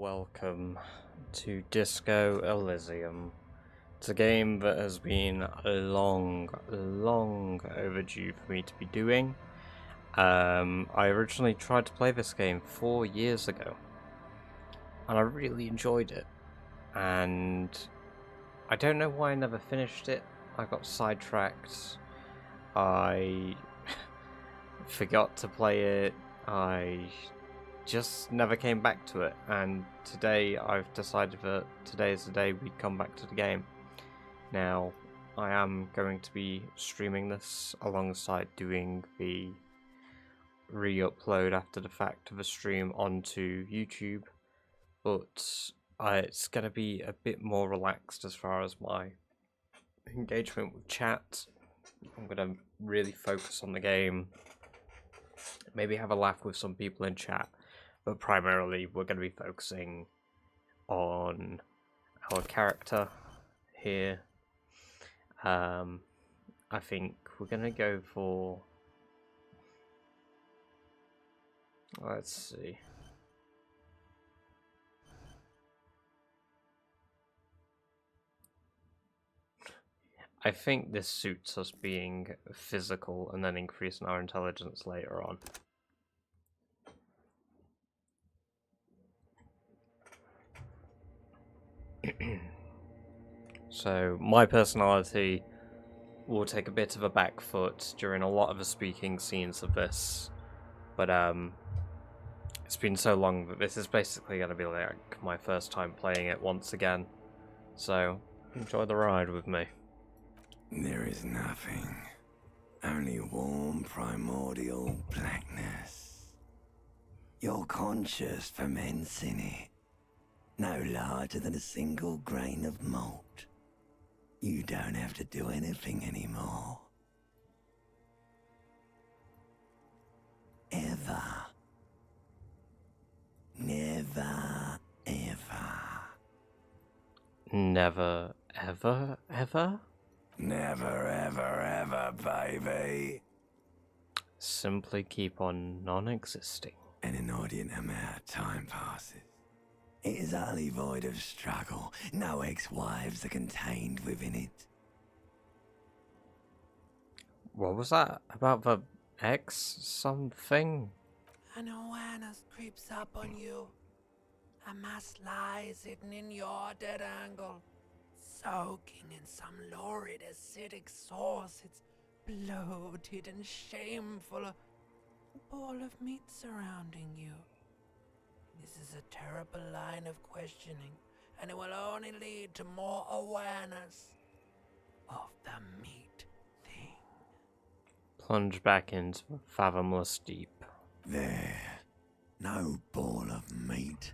welcome to Disco Elysium. It's a game that has been long overdue for me to be doing. I originally tried to play this game 4 years ago, and I really enjoyed it. And I don't know why I never finished it. I got sidetracked. I forgot to play it. I just never came back to it, and today I've decided that today is the day we come back to the game. Now, I am going to be streaming this alongside doing the re-upload after the fact of the stream onto YouTube, but it's going to be a bit more relaxed as far as my engagement with chat. I'm going to really focus on the game, maybe have a laugh with some people in chat, but primarily we're going to be focusing on our character here. I think we're going to go for... Let's see. I think this suits us being physical and then increasing our intelligence later on. So my personality will take a bit of a back foot during a lot of the speaking scenes of this, but it's been so long that this is basically going to be like my first time playing it once again, so enjoy the ride with me. There is nothing, only warm primordial blackness. Your conscious ferments in it, no larger than a single grain of malt. You don't have to do anything anymore. Ever. Never, ever. Never, ever, ever? Never, ever, ever, baby. Simply keep on non-existing. An inordinate amount of time passes. It is utterly void of struggle. No ex-wives are contained within it. What was that? About the X something? An awareness creeps up on you. A mass lies hidden in your dead angle, soaking in some lurid acidic sauce. It's bloated and shameful, a ball of meat surrounding you. This is a terrible line of questioning, and it will only lead to more awareness of the meat thing. Plunge back into the fathomless deep. There. No ball of meat.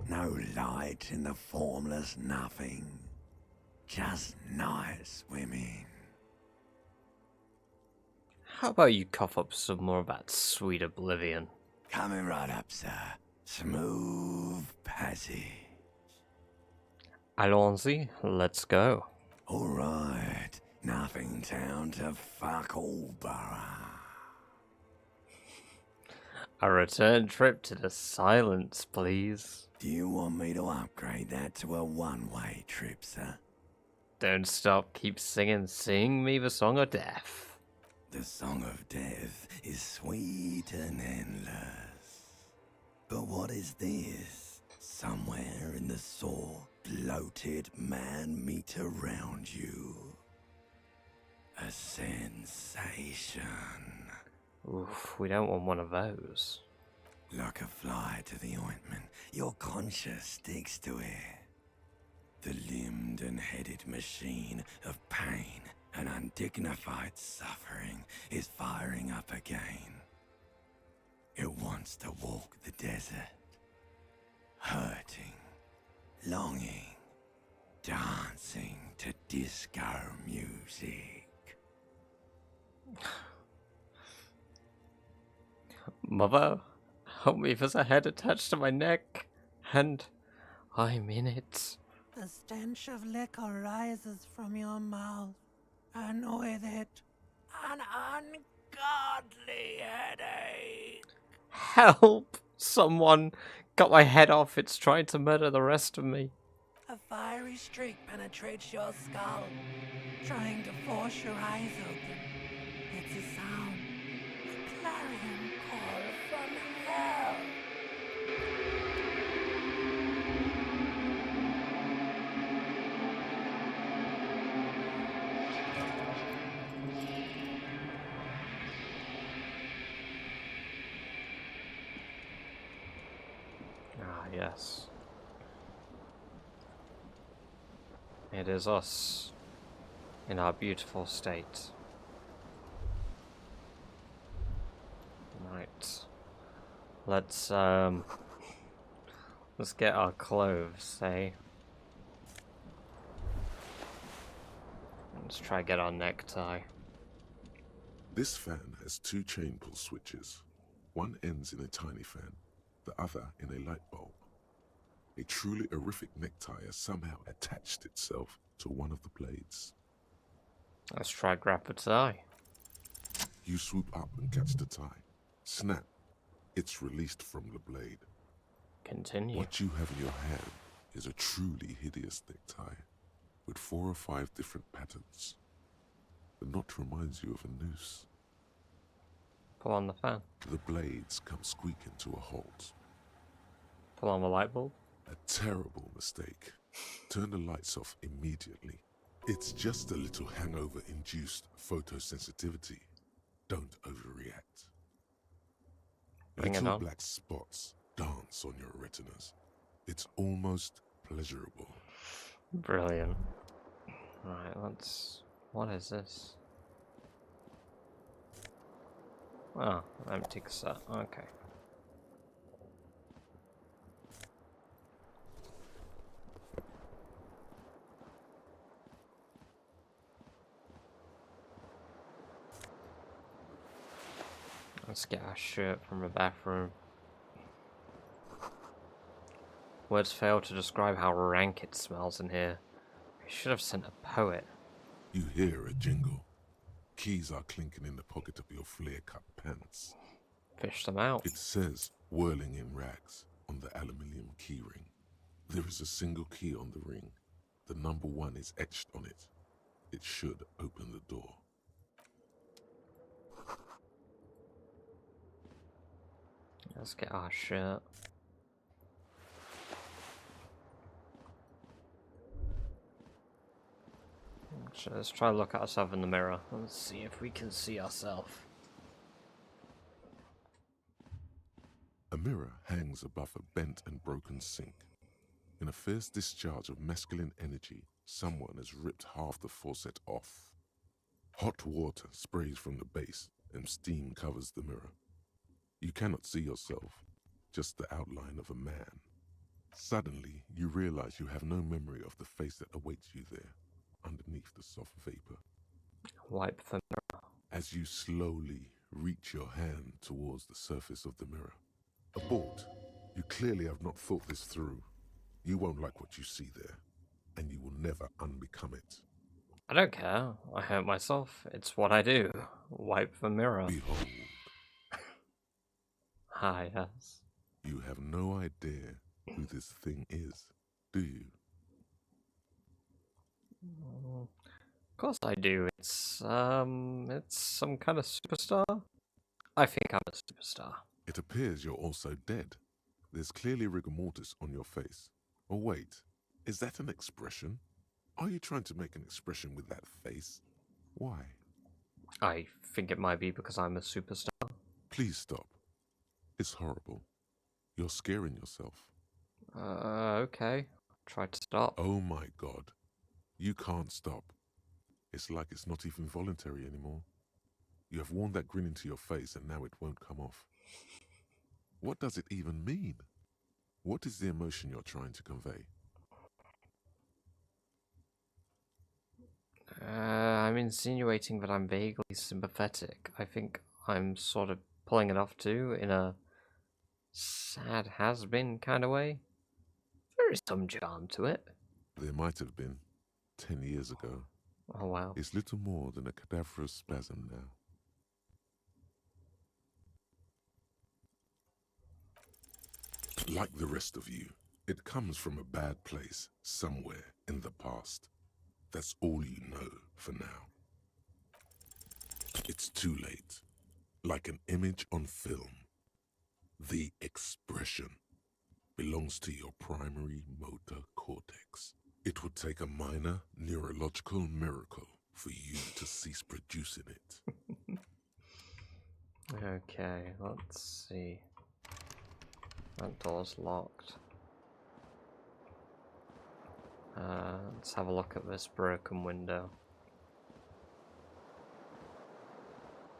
No light in the formless nothing. Just night swimming. How about you cough up some more of that sweet oblivion? Coming right up, sir. Smooth passage. Allons-y, let's go. Alright. Nothing town to fuck all borough. A return trip to the silence, please. Do you want me to upgrade that to a one-way trip, sir? Don't stop, keep singing, sing me the song of death. The song of death is sweet and endless. But what is this? Somewhere in the sore, bloated man-meat around you. A sensation. Oof, we don't want one of those. Like a fly to the ointment, your conscience sticks to it. The limbed and headed machine of pain and undignified suffering is firing up again. It wants to walk the desert, hurting, longing, dancing to disco music. Mother, help me, there's a head attached to my neck, and I'm in it. The stench of liquor rises from your mouth, and with it, an ungodly headache. Help! Someone cut my head off. It's trying to murder the rest of me. A fiery streak penetrates your skull, trying to force your eyes open. It's a sound, a clarion call from hell. Ah, yes. It is us. In our beautiful state. Right. Let's get our clothes, eh? Let's try get our necktie. This fan has two chain pull switches. One ends in a tiny fan, the other in a light bulb. A truly horrific necktie has somehow attached itself to one of the blades. Let's try grab a tie. You swoop up and catch the tie. Snap. It's released from the blade. Continue. What you have in your hand is a truly hideous necktie with 4 or 5 different patterns. The knot reminds you of a noose. Pull on the fan. The blades come squeaking to a halt. Pull on the light bulb. A terrible mistake. Turn the lights off immediately. It's just a little hangover-induced photosensitivity. Don't overreact. Bring it Little on. black spots dance on your retinas. It's almost pleasurable. Brilliant. Right, let's... What is this? Oh, empty cassette. Okay. Let's get our shirt from the bathroom. Words fail to describe how rank it smells in here. I should have sent a poet. You hear a jingle. Keys are clinking in the pocket of your flare-cut pants. Fish them out. It says, whirling in rags, on the aluminium keyring. There is a single key on the ring. The number 1 is etched on it. It should open the door. Let's get our shirt. So let's try to look at ourselves in the mirror. Let's see if we can see ourselves. A mirror hangs above a bent and broken sink. In a fierce discharge of masculine energy, someone has ripped half the faucet off. Hot water sprays from the base and steam covers the mirror. You cannot see yourself, just the outline of a man. Suddenly, you realize you have no memory of the face that awaits you there, underneath the soft vapor. Wipe the mirror. As you slowly reach your hand towards the surface of the mirror. Abort. You clearly have not thought this through. You won't like what you see there, and you will never unbecome it. I don't care. I hurt myself. It's what I do. Wipe the mirror. Behold, Ah, yes. you have no idea who this thing is, do you? Of course I do. It's some kind of superstar. I think I'm a superstar. It appears you're also dead. There's clearly rigor mortis on your face. Oh wait, is that an expression? Are you trying to make an expression with that face? Why? I think it might be because I'm a superstar. Please stop. It's horrible. You're scaring yourself. Okay. Try to stop. Oh my god. You can't stop. It's like it's not even voluntary anymore. You have worn that grin into your face and now it won't come off. What does it even mean? What is the emotion you're trying to convey? I'm insinuating that I'm vaguely sympathetic. I think I'm sort of pulling it off too, in a sad has-been kind of way. There is some charm to it. There might have been 10 years ago. Oh wow. It's little more than a cadaverous spasm now. Like the rest of you, it comes from a bad place somewhere in the past. That's all you know for now. It's too late. Like an image on film, the expression belongs to your primary motor cortex. It would take a minor neurological miracle for you to cease producing it. Okay, let's see. That door's locked. Let's have a look at this broken window.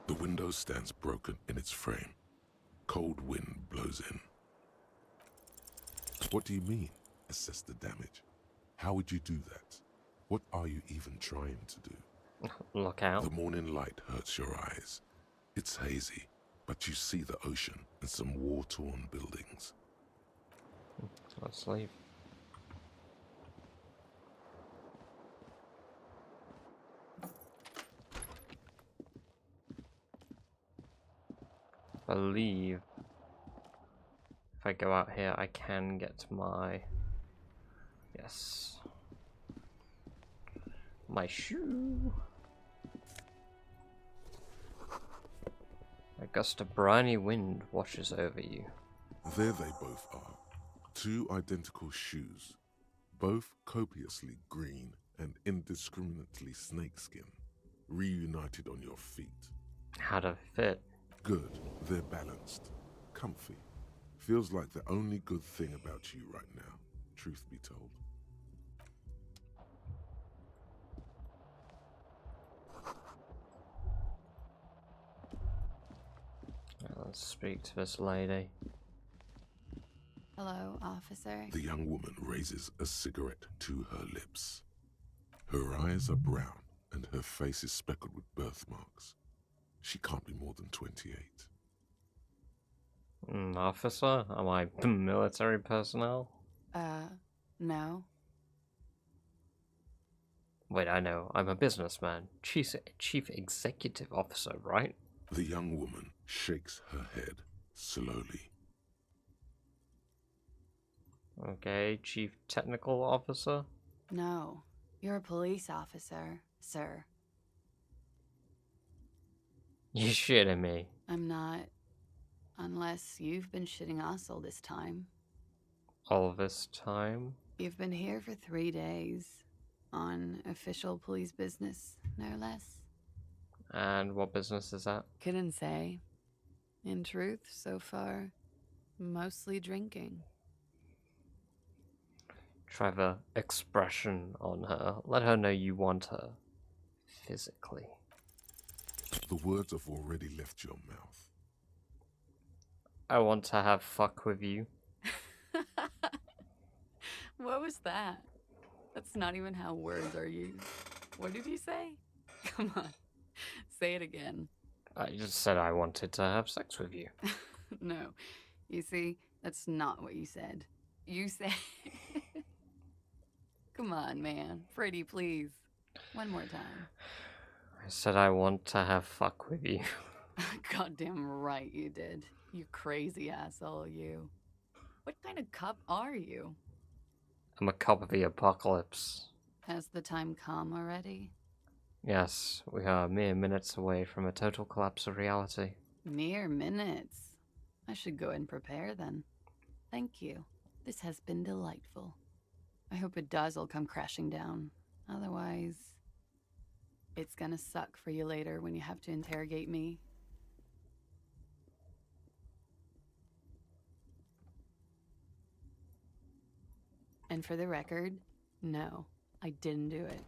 The window stands broken in its frame. Cold wind blows in. What do you mean, assess the damage? How would you do that? What are you even trying to do? Look out. The morning light hurts your eyes. It's hazy, but you see the ocean and some war-torn buildings. Let's leave. I believe if I go out here, I can get to my... Yes. My shoe. A gust of briny wind washes over you. There they both are. Two identical shoes, both copiously green and indiscriminately snakeskin, reunited on your feet. How to fit. Good, they're balanced, comfy. Feels like the only good thing about you right now, truth be told. Let's speak to this lady. Hello, officer. The young woman raises a cigarette to her lips. Her eyes are brown and her face is speckled with birthmarks. She can't be more than 28. Officer? Am I military personnel? No. Wait, I know. I'm a businessman. Chief executive officer, right? The young woman shakes her head slowly. Okay, chief technical officer? No. You're a police officer, sir. You shitting me? I'm not. Unless you've been shitting us all this time. All this time? You've been here for 3 days. On official police business, no less. And what business is that? Couldn't say. In truth, so far, mostly drinking. Try the expression on her. Let her know you want her. Physically. The words have already left your mouth. I want to have fuck with you. What was that? That's not even how words are used. What did you say? Come on. Say it again. I just said I wanted to have sex with you. No. You see, that's not what you said. You said... Come on, man. Freddy, please. One more time. I said I want to have fuck with you. Goddamn right you did. You crazy asshole, you. What kind of cop are you? I'm a cop of the apocalypse. Has the time come already? Yes, we are mere minutes away from a total collapse of reality. Mere minutes. I should go and prepare then. Thank you. This has been delightful. I hope it does all come crashing down. Otherwise, it's gonna suck for you later when you have to interrogate me. And for the record, no, I didn't do it.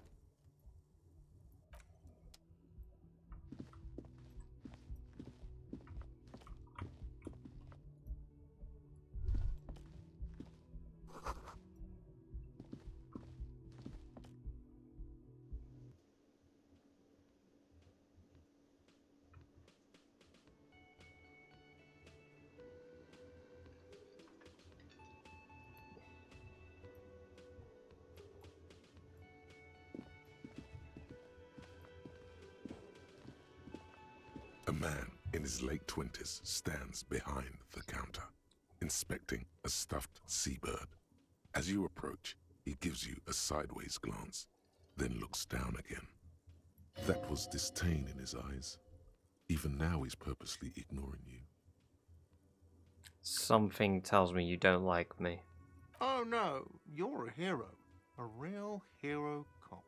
A man in his late 20s stands behind the counter. inspecting a stuffed seabird. As you approach, he gives you a sideways glance, then looks down again. That was disdain in his eyes. Even now he's purposely ignoring you. Something tells me you don't like me. Oh no, you're a hero. A real hero cop.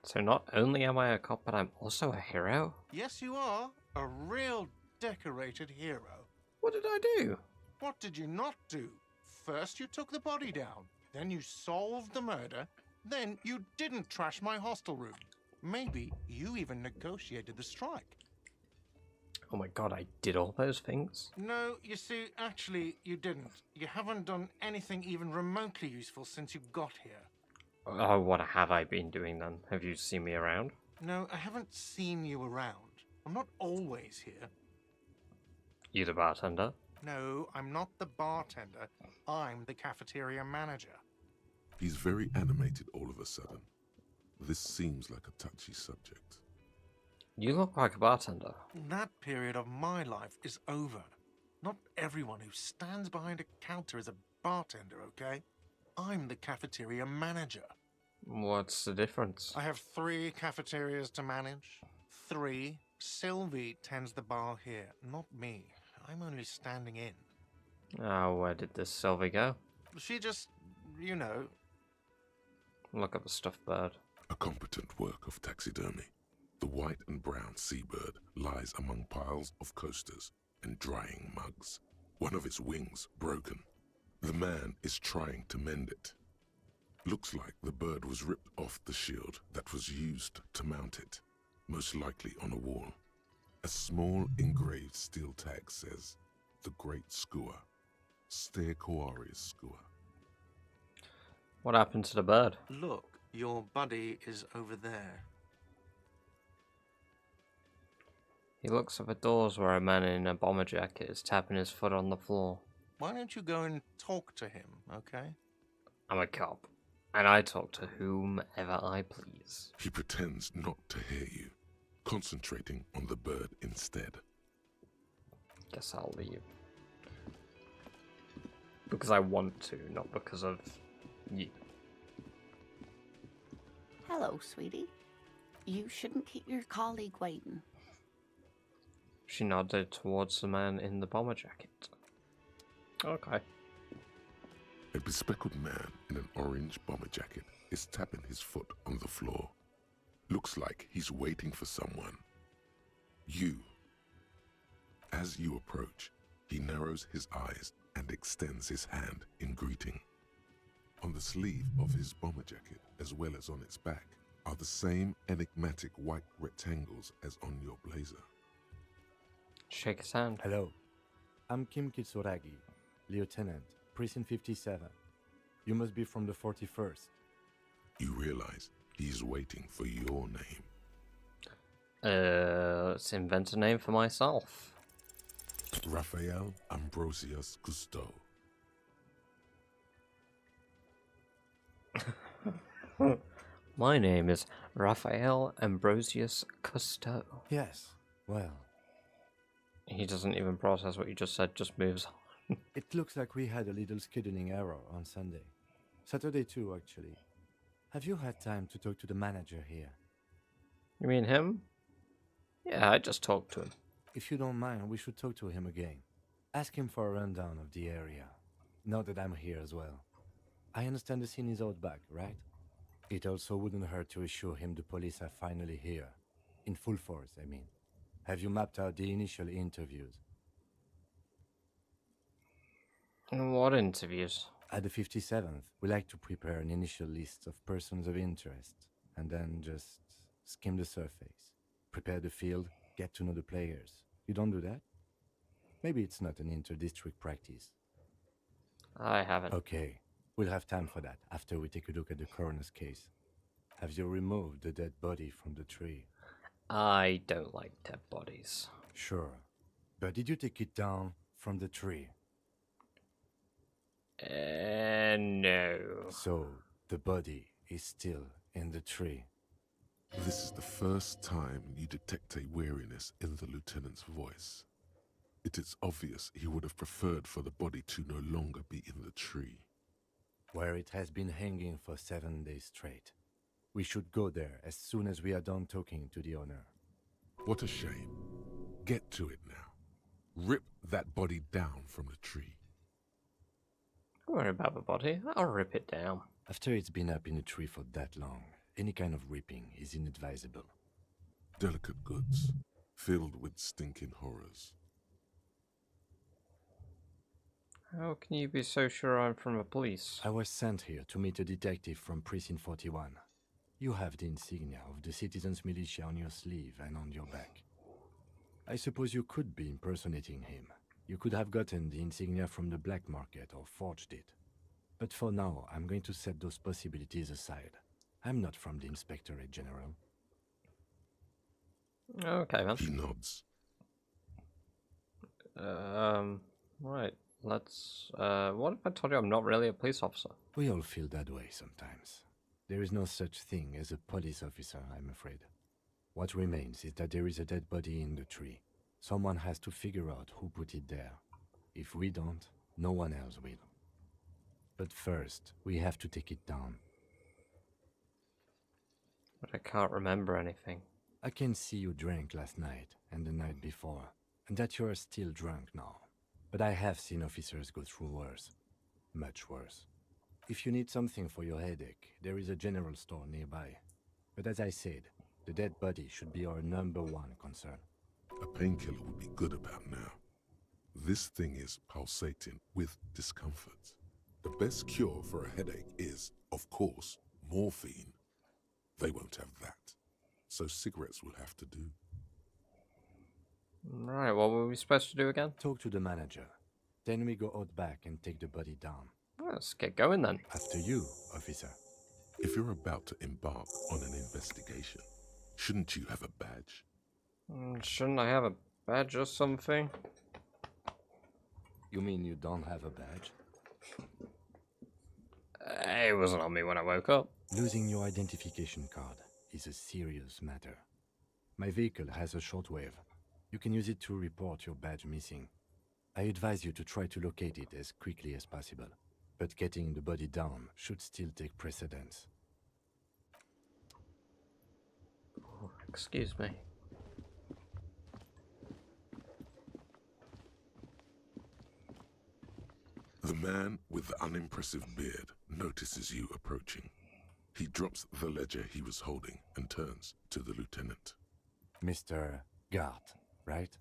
So not only am I a cop, but I'm also a hero? Yes, you are. A real decorated hero. What did I do? What did you not do? First you took the body down, then you solved the murder, then you didn't trash my hostel room. Maybe you even negotiated the strike. Oh my god, I did all those things? No, you see, actually, you didn't. You haven't done anything even remotely useful since you got here. Oh, what have I been doing then? Have you seen me around? No, I haven't seen you around. I'm not always here. You the bartender? No, I'm not the bartender. I'm the cafeteria manager. He's very animated all of a sudden. This seems like a touchy subject. You look like a bartender. That period of my life is over. Not everyone who stands behind a counter is a bartender, okay? I'm the cafeteria manager. What's the difference? I have 3 cafeterias to manage. 3. Sylvie tends the bar here, not me. I'm only standing in. Oh, where did this Sylvie go? She just, you know... Look at the stuffed bird. A competent work of taxidermy. The white and brown seabird lies among piles of coasters and drying mugs. One of its wings broken. The man is trying to mend it. Looks like the bird was ripped off the shield that was used to mount it, most likely on a wall. A small engraved steel tag says, "The Great Skua, Ste Koari's Skua." What happened to the bird? Look, your buddy is over there. He looks at the doors where a man in a bomber jacket is tapping his foot on the floor. Why don't you go and talk to him, okay? I'm a cop, and I talk to whomever I please. He pretends not to hear you, concentrating on the bird instead. Guess I'll leave. Because I want to, not because of you. Hello, sweetie. You shouldn't keep your colleague waiting. She nodded towards the man in the bomber jacket. Okay. A bespectacled man in an orange bomber jacket is tapping his foot on the floor. Looks like he's waiting for someone. You. As you approach, he narrows his eyes and extends his hand in greeting. On the sleeve of his bomber jacket, as well as on its back, are the same enigmatic white rectangles as on your blazer. Shake his hand. Hello, I'm Kim Kitsuragi, Lieutenant, Precinct 57. You must be from the 41st. You realize he's waiting for your name. Let's invent a name for myself. Raphael Ambrosius Cousteau. My name is Raphael Ambrosius Cousteau. Yes, well, He doesn't even process what you just said, just moves on. it looks like we had a little scheduling error on Sunday. Saturday too, actually. Have you had time to talk to the manager here? You mean him? Yeah, I just talked to him. If you don't mind, we should talk to him again. Ask him for a rundown of the area. Now that I'm here as well. I understand the scene is out back, right? It also wouldn't hurt to assure him the police are finally here. In full force, I mean. Have you mapped out the initial interviews? What interviews? At the 57th, we like to prepare an initial list of persons of interest, and then just skim the surface. Prepare the field, get to know the players. You don't do that? Maybe it's not an inter-district practice. I haven't. Okay, we'll have time for that after we take a look at the coroner's case. Have you removed the dead body from the tree? I don't like dead bodies. Sure. But did you take it down from the tree? No. So, the body is still in the tree. This is the first time you detect a weariness in the lieutenant's voice. It is obvious he would have preferred for the body to no longer be in the tree. Where it has been hanging for 7 days straight. We should go there as soon as we are done talking to the owner. What a shame. Get to it now. Rip that body down from the tree. Don't worry about the body. I'll rip it down. After it's been up in a tree for that long, any kind of ripping is inadvisable. Delicate goods, filled with stinking horrors. How can you be so sure I'm from the police? I was sent here to meet a detective from Precinct 41. You have the insignia of the citizens' militia on your sleeve and on your back. I suppose you could be impersonating him. You could have gotten the insignia from the black market or forged it. But for now, I'm going to set those possibilities aside. I'm not from the Inspectorate General. Okay, then. He nods. Right. Let's, what if I told you I'm not really a police officer? We all feel that way sometimes. There is no such thing as a police officer, I'm afraid. What remains is that there is a dead body in the tree. Someone has to figure out who put it there. If we don't, no one else will. But first, we have to take it down. But I can't remember anything. I can see you drank last night and the night before, and that you are still drunk now. But I have seen officers go through worse. Much worse. If you need something for your headache, there is a general store nearby. But as I said, the dead body should be our #1 concern. A painkiller would be good about now. This thing is pulsating with discomfort. The best cure for a headache is, of course, morphine. They won't have that, so cigarettes will have to do. Right, what were we supposed to do again? Talk to the manager. Then we go out back and take the body down. Let's get going then. After you, officer. If you're about to embark on an investigation, shouldn't you have a badge? Shouldn't I have a badge or something? You mean you don't have a badge? It wasn't on me when I woke up. Losing your identification card is a serious matter. My vehicle has a shortwave. You can use it to report your badge missing. I advise you to try to locate it as quickly as possible, but getting the body down should still take precedence. Excuse me. The man with the unimpressive beard notices you approaching. He drops the ledger he was holding and turns to the lieutenant. Mr. Gart, right?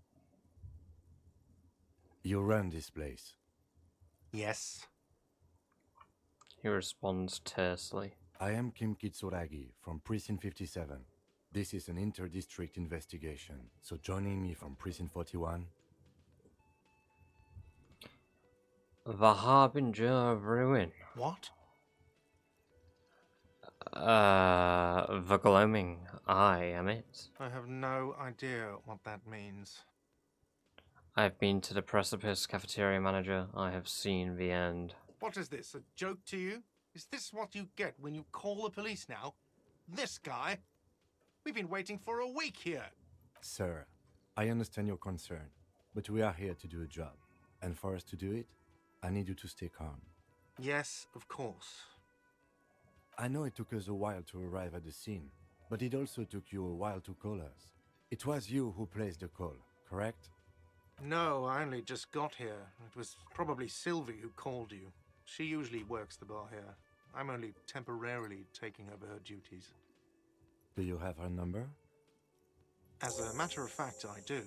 You run this place. Yes. He responds tersely. I am Kim Kitsuragi from Precinct 57. This is an inter-district investigation, so joining me from Precinct 41... The Harbinger of Ruin. What? The Gloaming Eye, am it? I have no idea what that means. I've been to the Precipice Cafeteria Manager. I have seen the end. What is this, a joke to you? Is this what you get when you call the police now? This guy? We've been waiting for a week here. Sir, I understand your concern, but we are here to do a job. And for us to do it, I need you to stay calm. Yes, of course. I know it took us a while to arrive at the scene, but it also took you a while to call us. It was you who placed the call, correct? No, I only just got here. It was probably Sylvie who called you. She usually works the bar here. I'm only temporarily taking over her duties. Do you have her number? As a matter of fact, I do.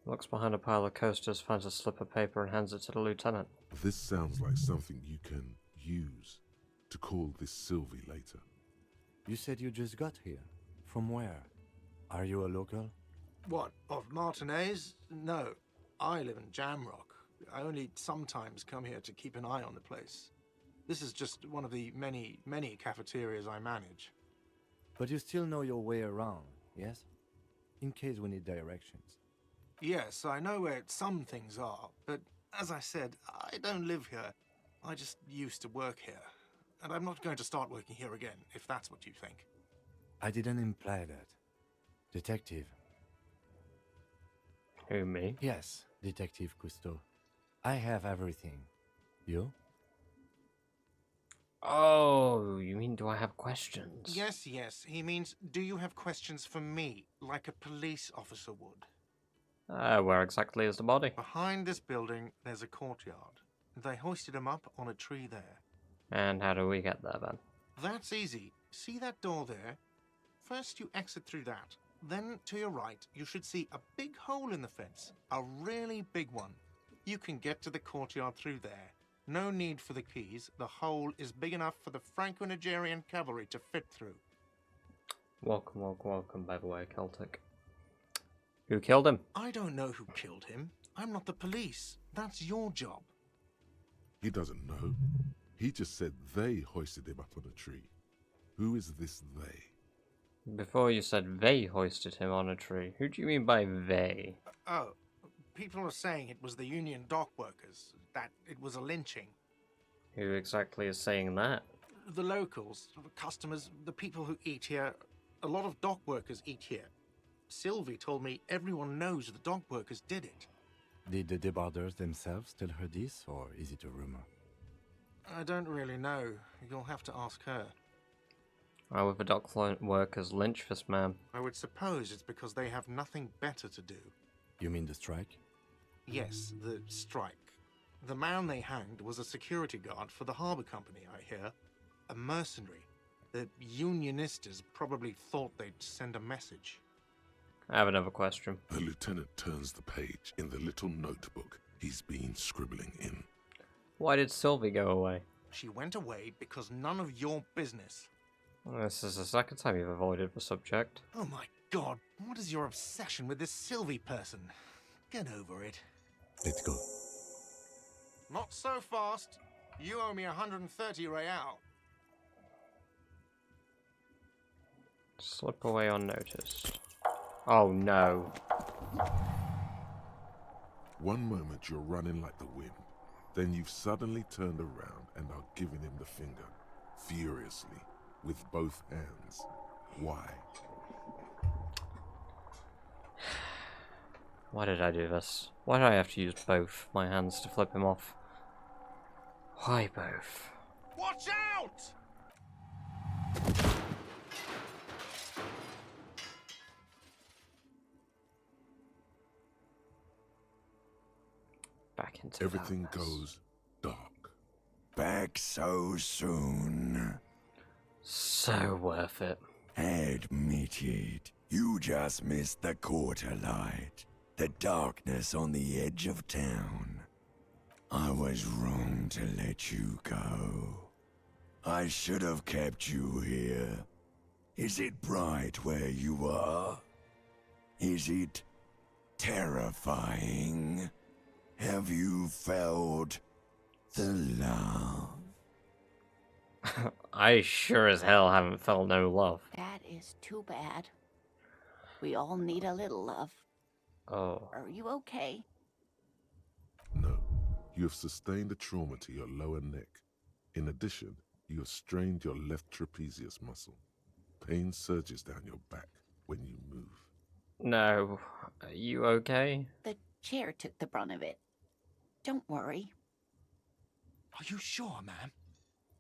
Looks behind a pile of coasters, finds a slip of paper and hands it to the lieutenant. This sounds like something you can use to call this Sylvie later. You said you just got here. From where? Are you a local? What, of Martinez? No, I live in Jamrock. I only sometimes come here to keep an eye on the place. This is just one of the many, many cafeterias I manage. But you still know your way around, yes? In case we need directions. Yes, I know where some things are, but as I said, I don't live here. I just used to work here. And I'm not going to start working here again, if that's what you think. I didn't imply that. Detective, Who, me? Yes, Detective Cousteau. I have everything. You? Oh, you mean do I have questions? Yes, yes. He means, do you have questions for me, like a police officer would? Where exactly is the body? Behind this building, there's a courtyard. They hoisted him up on a tree there. And how do we get there then? That's easy. See that door there? First, you exit through that. Then, to your right, you should see a big hole in the fence. A really big one. You can get to the courtyard through there. No need for the keys. The hole is big enough for the Franco-Nigerian cavalry to fit through. Welcome, welcome, welcome, by the way, Celtic. Who killed him? I don't know who killed him. I'm not the police. That's your job. He doesn't know. He just said they hoisted him up on a tree. Who is this they? Before you said they hoisted him on a tree. Who do you mean by they? Oh, people are saying it was the union dock workers, that it was a lynching. Who exactly is saying that? The locals, the customers, the people who eat here, a lot of dock workers eat here. Sylvie told me everyone knows the dock workers did it. Did the debarders themselves tell her this, or is it a rumor? I don't really know. You'll have to ask her. Why would the dock workers lynch this man? I would suppose it's because they have nothing better to do. You mean the strike? Yes, the strike. The man they hanged was a security guard for the harbour company, I hear. A mercenary. The unionistas probably thought they'd send a message. I have another question. The lieutenant turns the page in the little notebook he's been scribbling in. Why did Sylvie go away? She went away because none of your business. This is the second time you've avoided the subject. Oh my god, what is your obsession with this Sylvie person? Get over it. Let's go. Not so fast. You owe me 130 real. Slip away unnoticed. Oh no. One moment you're running like the wind, then you've suddenly turned around and are giving him the finger, furiously, with both hands. Why? Why did I do this? Why did I have to use both my hands to flip him off? Why both? Watch out! Back into Everything darkness. goes dark. Back so soon. So worth it. Admit it. You just missed the quarter light. The darkness on the edge of town. I was wrong to let you go. I should have kept you here. Is it bright where you are? Is it terrifying? Have you felt the love? I sure as hell haven't felt no love. That is too bad. We all need a little love. Oh. Are you okay? No, you have sustained a trauma to your lower neck. In addition, you have strained your left trapezius muscle. Pain surges down your back when you move. No. Are you okay? The chair took the brunt of it. Don't worry. Are you sure, ma'am?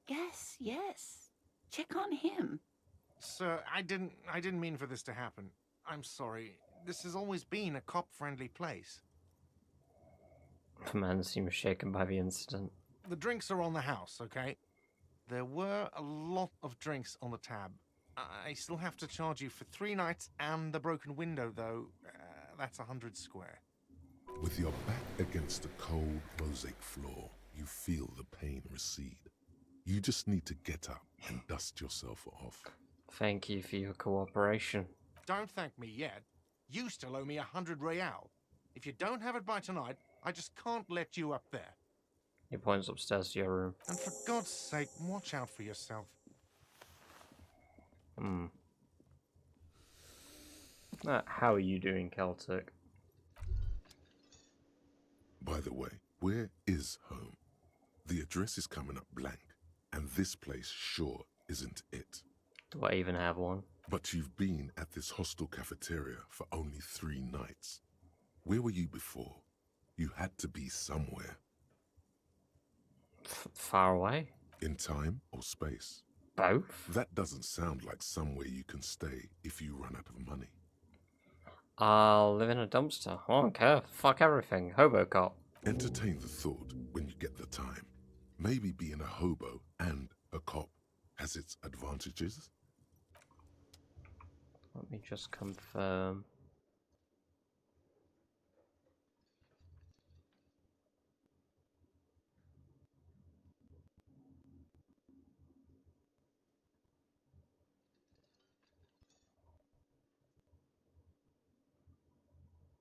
Yes, yes. Check on him. Sir, I didn't mean for this to happen. I'm sorry. This has always been a cop-friendly place. The man seems shaken by the incident. The drinks are on the house, okay? There were a lot of drinks on the tab. I still have to charge you for 3 nights and the broken window, though. That's 100 square. With your back against the cold mosaic floor, you feel the pain recede. You just need to get up and dust yourself off. Thank you for your cooperation. Don't thank me yet. You still owe me 100 real. If you don't have it by tonight, I just can't let you up there. He points upstairs to your room. And for God's sake, watch out for yourself. How are you doing, Celtic? By the way, where is home? The address is coming up blank, and this place sure isn't it. Do I even have one? But you've been at this hostel cafeteria for only 3 nights. Where were you before? You had to be somewhere. Far away? In time or space? Both? That doesn't sound like somewhere you can stay if you run out of money. I'll live in a dumpster. I don't care. Fuck everything. Hobo cop. Entertain the thought when you get the time. Maybe being a hobo and a cop has its advantages. Let me just confirm.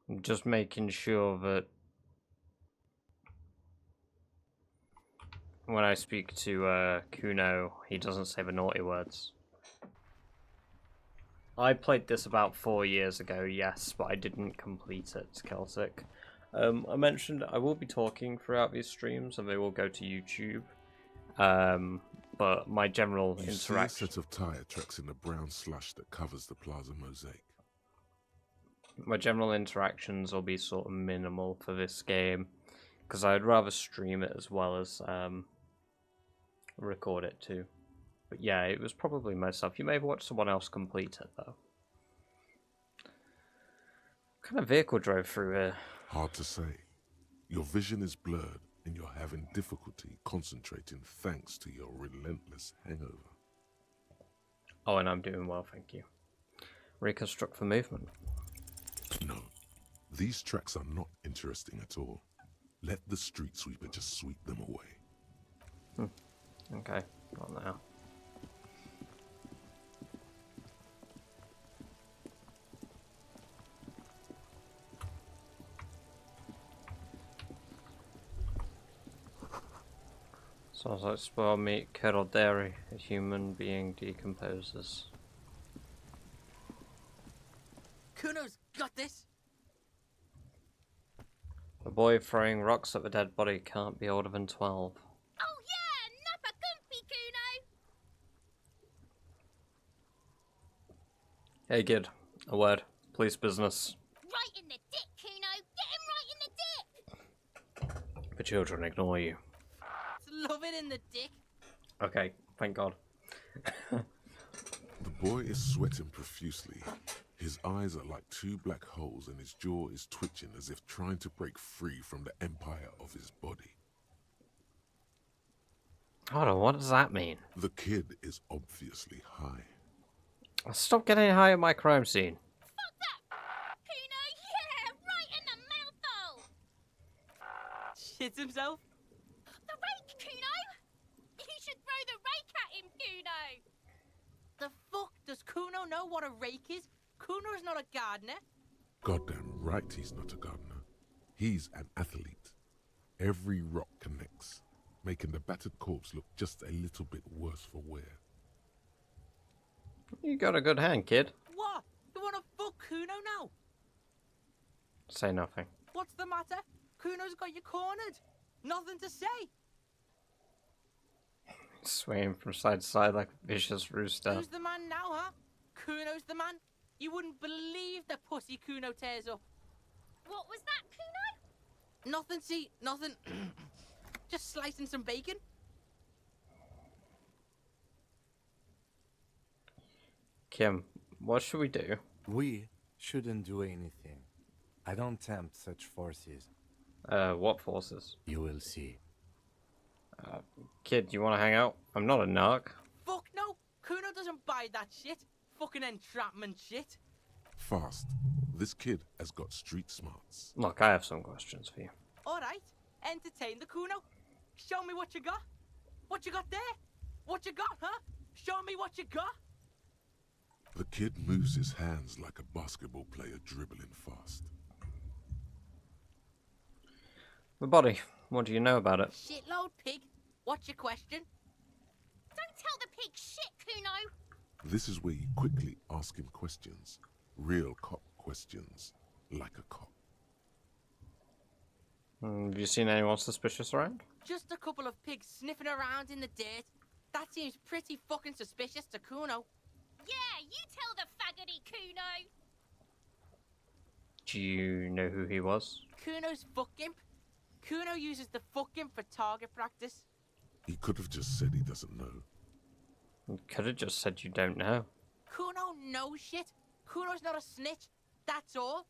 I'm just making sure that when I speak to Kuno, he doesn't say the naughty words. I played this about 4 years ago, yes, but I didn't complete it, Celtic. I mentioned I will be talking throughout these streams, and they will go to YouTube. But my general You see a set of tire tracks in the brown slush that covers the plaza mosaic. My general interactions will be sort of minimal for this game, because I'd rather stream it as well as record it too. But yeah, it was probably myself. You may have watched someone else complete it though. What kind of vehicle drove through here? Hard to say. Your vision is blurred and you're having difficulty concentrating thanks to your relentless hangover. Oh, and I'm doing well, thank you. Reconstruct for movement. No, these tracks are not interesting at all. Let the street sweeper just sweep them away. Okay, not now. Sounds like spoiled meat, curdled dairy, a human being decomposes. Kuno's got this. The boy throwing rocks at the dead body can't be older than 12. Oh yeah, nappa comfy, Kuno. Hey kid, a word. Police business. Right in the dick, Kuno. Get him right in the dick. The children ignore you. Love it in the dick. Okay, thank God. The boy is sweating profusely. His eyes are like two black holes and his jaw is twitching as if trying to break free from the empire of his body. Hold on, what does that mean? The kid is obviously high. Stop getting high at my crime scene. Fuck that. Kuno, yeah, right in the mouthhole. Shits himself. The rake, Kuno. You should throw the rake at him, Kuno. The fuck does Kuno know what a rake is? Kuno is not a gardener. Goddamn right he's not a gardener. He's an athlete. Every rock connects, making the battered corpse look just a little bit worse for wear. You got a good hand, kid. What? You wanna fuck Kuno now? Say nothing. What's the matter? Kuno's got you cornered. Nothing to say. Swaying from side to side like a vicious rooster. Who's the man now, huh? Kuno's the man. You wouldn't believe the pussy Kuno tears up. What was that, Kuno? Nothing, see, nothing. Just slicing some bacon. Kim, what should we do? We shouldn't do anything. I don't tempt such forces. What forces? You will see. Kid, you want to hang out? I'm not a narc. Fuck no. Kuno doesn't buy that shit. Fucking entrapment shit. Fast. This kid has got street smarts. Look, I have some questions for you. Alright, entertain the Kuno. Show me what you got. What you got there? What you got, huh? Show me what you got. The kid moves his hands like a basketball player dribbling fast. The body, what do you know about it? Shitload pig. What's your question? Don't tell the pig shit, Kuno. This is where you quickly ask him questions. Real cop questions. Like a cop. Have you seen anyone suspicious around? Just a couple of pigs sniffing around in the dirt. That seems pretty fucking suspicious to Kuno. Yeah, you tell the faggoty, Kuno. Do you know who he was? Kuno's fuck gimp. Kuno uses the fuck gimp for target practice. He could have just said he doesn't know. You could have just said you don't know. Kuno knows shit. Kuno's not a snitch. That's all.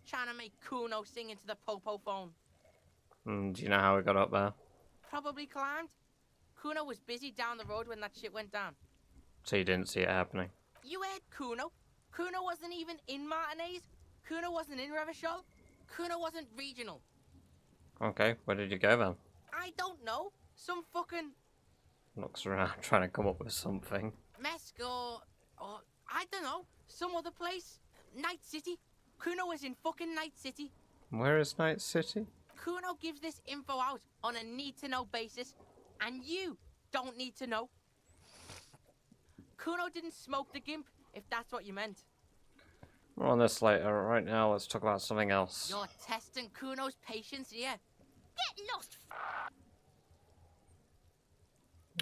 Trying to make Kuno sing into the popo phone. Do you know how he got up there? Probably climbed. Kuno was busy down the road when that shit went down. So you didn't see it happening? You heard Kuno. Kuno wasn't even in Martinez. Kuno wasn't in Revachol. Kuno wasn't regional. Okay, where did you go then? I don't know. Some fucking Looks around trying to come up with something. Mesco or I don't know. Some other place. Night City. Kuno was in fucking Night City. Where is Night City? Kuno gives this info out on a need-to-know basis, and you don't need to know. Kuno didn't smoke the gimp, if that's what you meant. More on this later. Right now, let's talk about something else. You're testing Kuno's patience here. Get lost.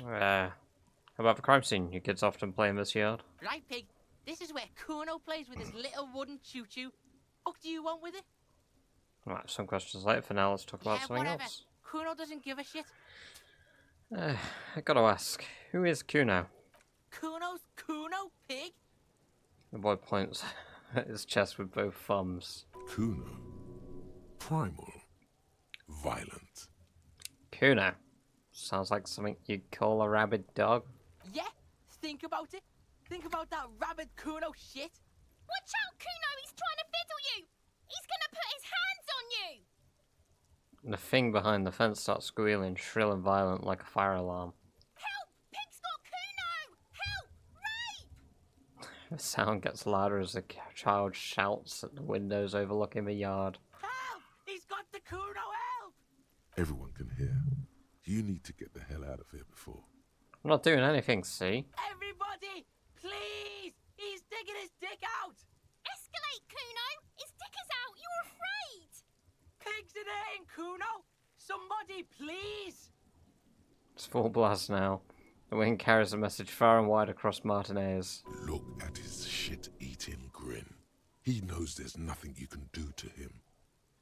How about the crime scene? You kids often play in this yard? Right, Pig? This is where Kuno plays with his little wooden choo-choo. What do you want with it? Right, some questions later. For now, let's talk about something whatever. else. Kuno doesn't give a shit. I gotta ask, who is Kuno? Kuno's Kuno, Pig? The boy points at his chest with both thumbs. Kuno. Primal. Violent. Kuno. Sounds like something you'd call a rabid dog. Yeah, think about it. Think about that rabid Kuno shit. Watch out, Kuno! He's trying to fiddle you! He's gonna put his hands on you! And the thing behind the fence starts squealing, shrill and violent like a fire alarm. Help! Pig's got Kuno! Help! Rape! The sound gets louder as the child shouts at the windows overlooking the yard. Help! He's got the Kuno, help! Everyone can hear. You need to get the hell out of here before. I'm not doing anything, see? Everybody, please! He's digging his dick out! Escalate, Kuno! His dick is out! You're afraid! Pigs in here in Kuno! Somebody, please! It's full blast now. The wind carries the message far and wide across Martinez. Look at his shit-eating grin. He knows there's nothing you can do to him.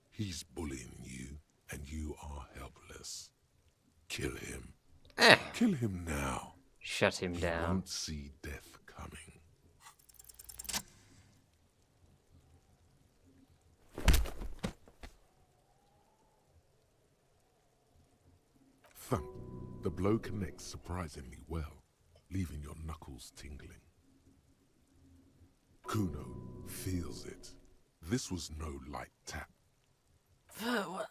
He's bullying you, and you are helpless. Kill him. Kill him now. Shut him He down. won't see death coming. Thump. The blow connects surprisingly well, leaving your knuckles tingling. Kuno feels it. This was no light tap. What?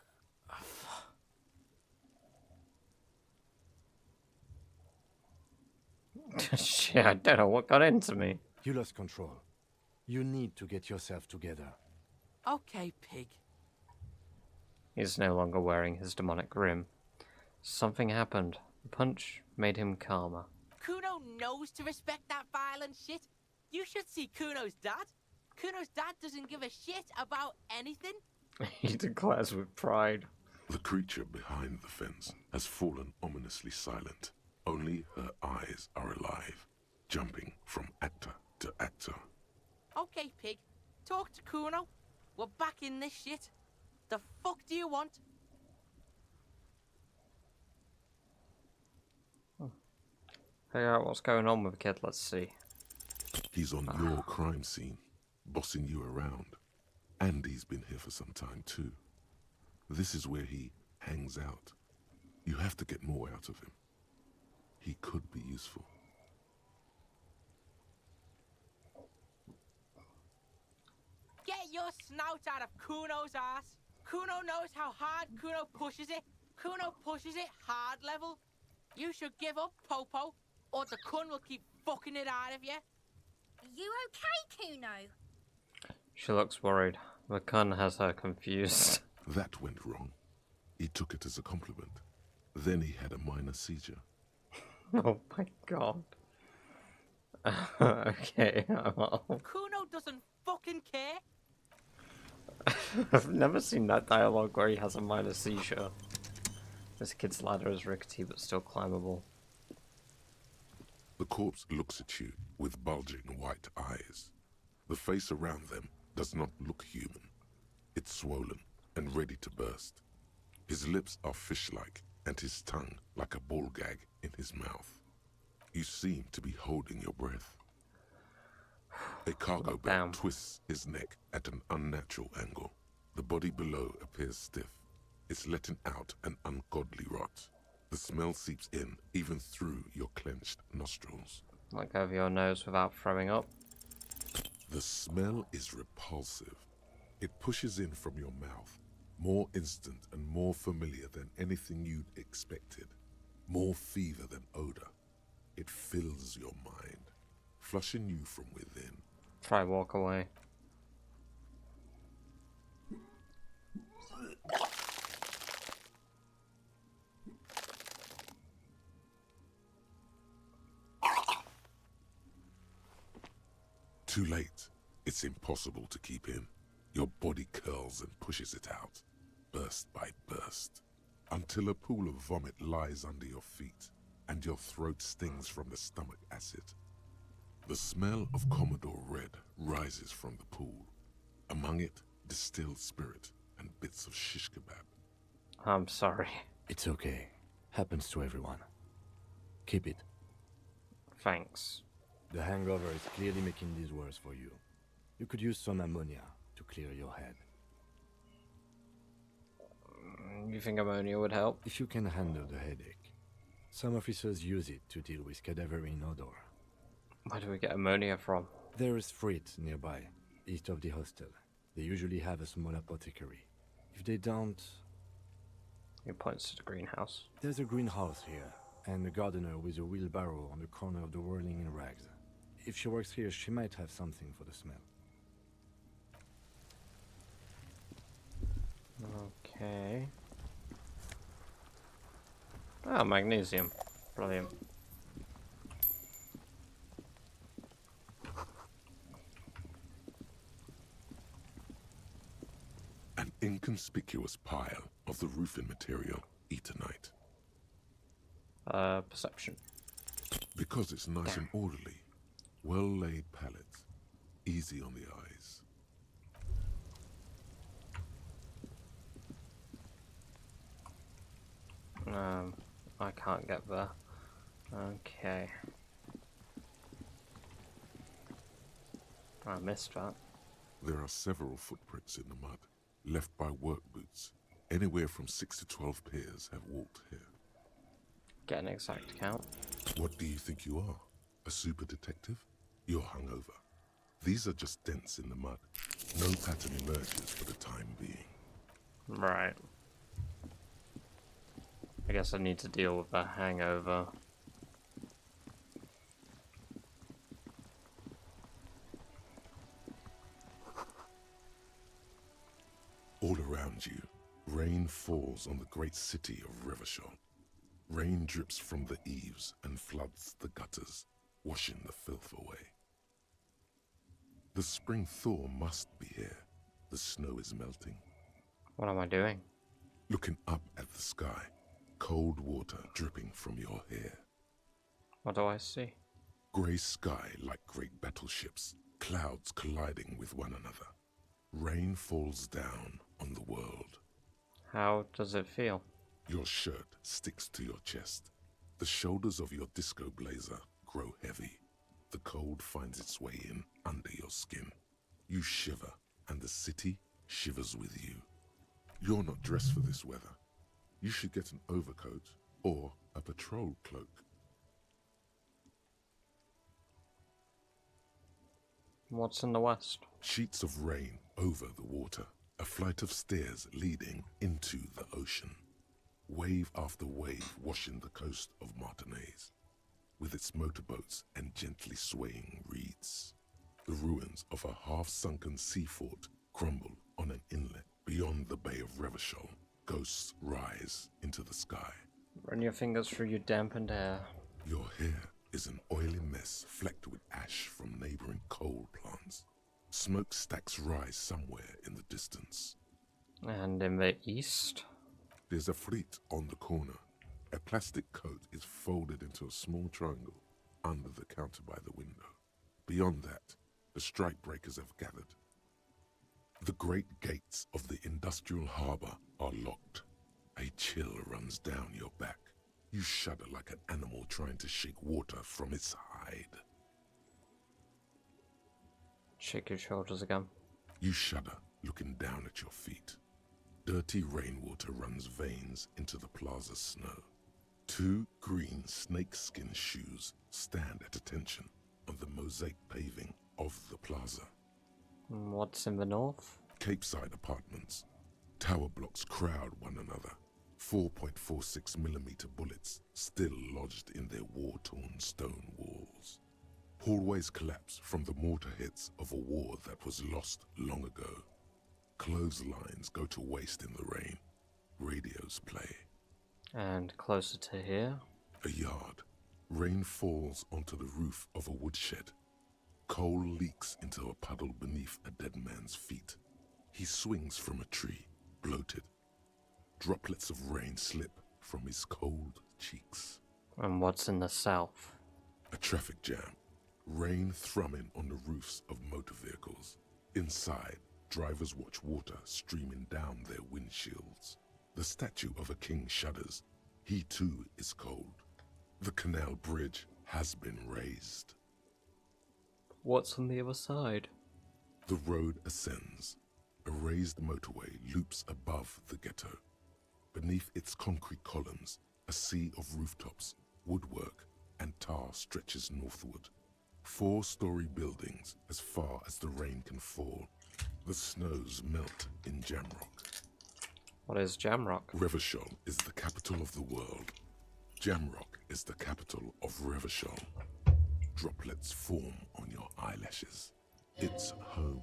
Shit, I don't know what got into me. You lost control. You need to get yourself together. Okay, Pig. He's no longer wearing his demonic grin. Something happened. The punch made him calmer. Kuno knows to respect that violent shit. You should see Kuno's dad. Kuno's dad doesn't give a shit about anything. He declares with pride. The creature behind the fence has fallen ominously silent. Only her eyes are alive, jumping from actor to actor. Okay, Pig. Talk to Kuno. We're back in this shit. The fuck do you want? Figure out what's going on with the kid, let's see. He's on your crime scene, bossing you around. And he's been here for some time too. This is where he hangs out. You have to get more out of him. He could be useful. Get your snout out of Kuno's ass. Kuno knows how hard Kuno pushes it. Kuno pushes it hard level. You should give up, Popo, or the Kun will keep fucking it out of you. Are you okay, Kuno? She looks worried. The Kun has her confused. That went wrong. He took it as a compliment. Then he had a minor seizure. Oh my god. Okay, well. Kuno doesn't fucking care. I've never seen that dialogue where he has a minor seizure. This kid's ladder is rickety but still climbable. The corpse looks at you with bulging white eyes. The face around them does not look human. It's swollen and ready to burst. His lips are fish-like and his tongue like a ball gag in his mouth. You seem to be holding your breath. A cargo belt twists his neck at an unnatural angle. The body below appears stiff. It's letting out an ungodly rot. The smell seeps in even through your clenched nostrils. Like over your nose without throwing up. The smell is repulsive. It pushes in from your mouth, more instant and more familiar than anything you'd expected. More fever than odor. It fills your mind, flushing you from within. Try walk away. Too late. It's impossible to keep in. Your body curls and pushes it out, burst by burst, until a pool of vomit lies under your feet and your throat stings from the stomach acid. The smell of Commodore Red rises from the pool. Among it, distilled spirit and bits of shish kebab. I'm sorry. It's okay. Happens to everyone. Keep it. Thanks. The hangover is clearly making this worse for you. You could use some ammonia to clear your head. You think ammonia would help? If you can handle the headache. Some officers use it to deal with cadaverine odor. Where do we get ammonia from? There is freight nearby, east of the hostel. They usually have a small apothecary. If they don't... He points to the greenhouse. There's a greenhouse here, and a gardener with a wheelbarrow on the corner of the whirling in rags. If she works here, she might have something for the smell. Okay. Ah, magnesium. Brilliant. An inconspicuous pile of the roofing material, eternite. Perception. Because it's nice and orderly, well-laid pallets, easy on the eyes. I can't get there. Okay. I missed that. There are several footprints in the mud, left by work boots. Anywhere from 6 to 12 pairs have walked here. Get an exact count. What do you think you are? A super detective? You're hungover. These are just dents in the mud. No pattern emerges for the time being. Right. I guess I need to deal with the hangover. All around you, rain falls on the great city of Revachol. Rain drips from the eaves and floods the gutters, washing the filth away. The spring thaw must be here. The snow is melting. What am I doing? Looking up at the sky, cold water dripping from your hair. What do I see? Grey sky like great battleships, clouds colliding with one another. Rain falls down on the world. How does it feel? Your shirt sticks to your chest. The shoulders of your disco blazer grow heavy. The cold finds its way in under your skin. You shiver, and the city shivers with you. You're not dressed for this weather. You should get an overcoat or a patrol cloak. What's in the west? Sheets of rain over the water. A flight of stairs leading into the ocean. Wave after wave washing the coast of Martinaise, with its motorboats and gently swaying reeds. The ruins of a half-sunken sea fort crumble on an inlet beyond the Bay of Revachol. Ghosts rise into the sky. Run your fingers through your dampened hair. Your hair is an oily mess flecked with ash from neighboring coal plants. Smokestacks rise somewhere in the distance. And in the east? There's a fleet on the corner. A plastic coat is folded into a small triangle under the counter by the window. Beyond that, the strike breakers have gathered. The great gates of the industrial harbour are locked. A chill runs down your back. You shudder like an animal trying to shake water from its hide. Shake your shoulders again. You shudder, looking down at your feet. Dirty rainwater runs veins into the plaza's snow. 2 green snakeskin shoes stand at attention on the mosaic paving of the plaza. What's in the north? Capeside apartments. Tower blocks crowd one another. 4.46mm bullets still lodged in their war-torn stone walls. Hallways collapse from the mortar hits of a war that was lost long ago. Clotheslines go to waste in the rain. Radios play. And closer to here? A yard. Rain falls onto the roof of a woodshed. Coal leaks into a puddle beneath a dead man's feet. He swings from a tree, bloated. Droplets of rain slip from his cold cheeks. And what's in the south? A traffic jam. Rain thrumming on the roofs of motor vehicles. Inside, drivers watch water streaming down their windshields. The statue of a king shudders. He too is cold. The canal bridge has been raised. What's on the other side? The road ascends. A raised motorway loops above the ghetto. Beneath its concrete columns, a sea of rooftops, woodwork, and tar stretches northward. 4-story buildings as far as the rain can fall. The snows melt in Jamrock. What is Jamrock? Revachol is the capital of the world. Jamrock is the capital of Revachol. Droplets form on your eyelashes. It's home.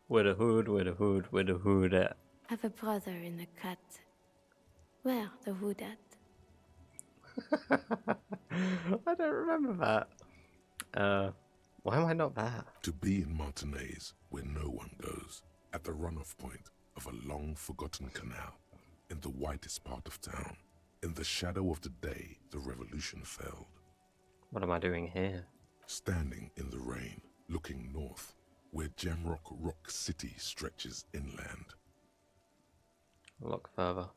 With a hood, with a hood, with a hood at. Have a brother in the cut. Where the hood at? I don't remember that. Why am I not there? To be in Martinez, where no one goes, at the runoff point of a long-forgotten canal, in the whitest part of town, in the shadow of the day the revolution fell. What am I doing here? Standing in the rain, looking north, where Jamrock Rock City stretches inland. Look further.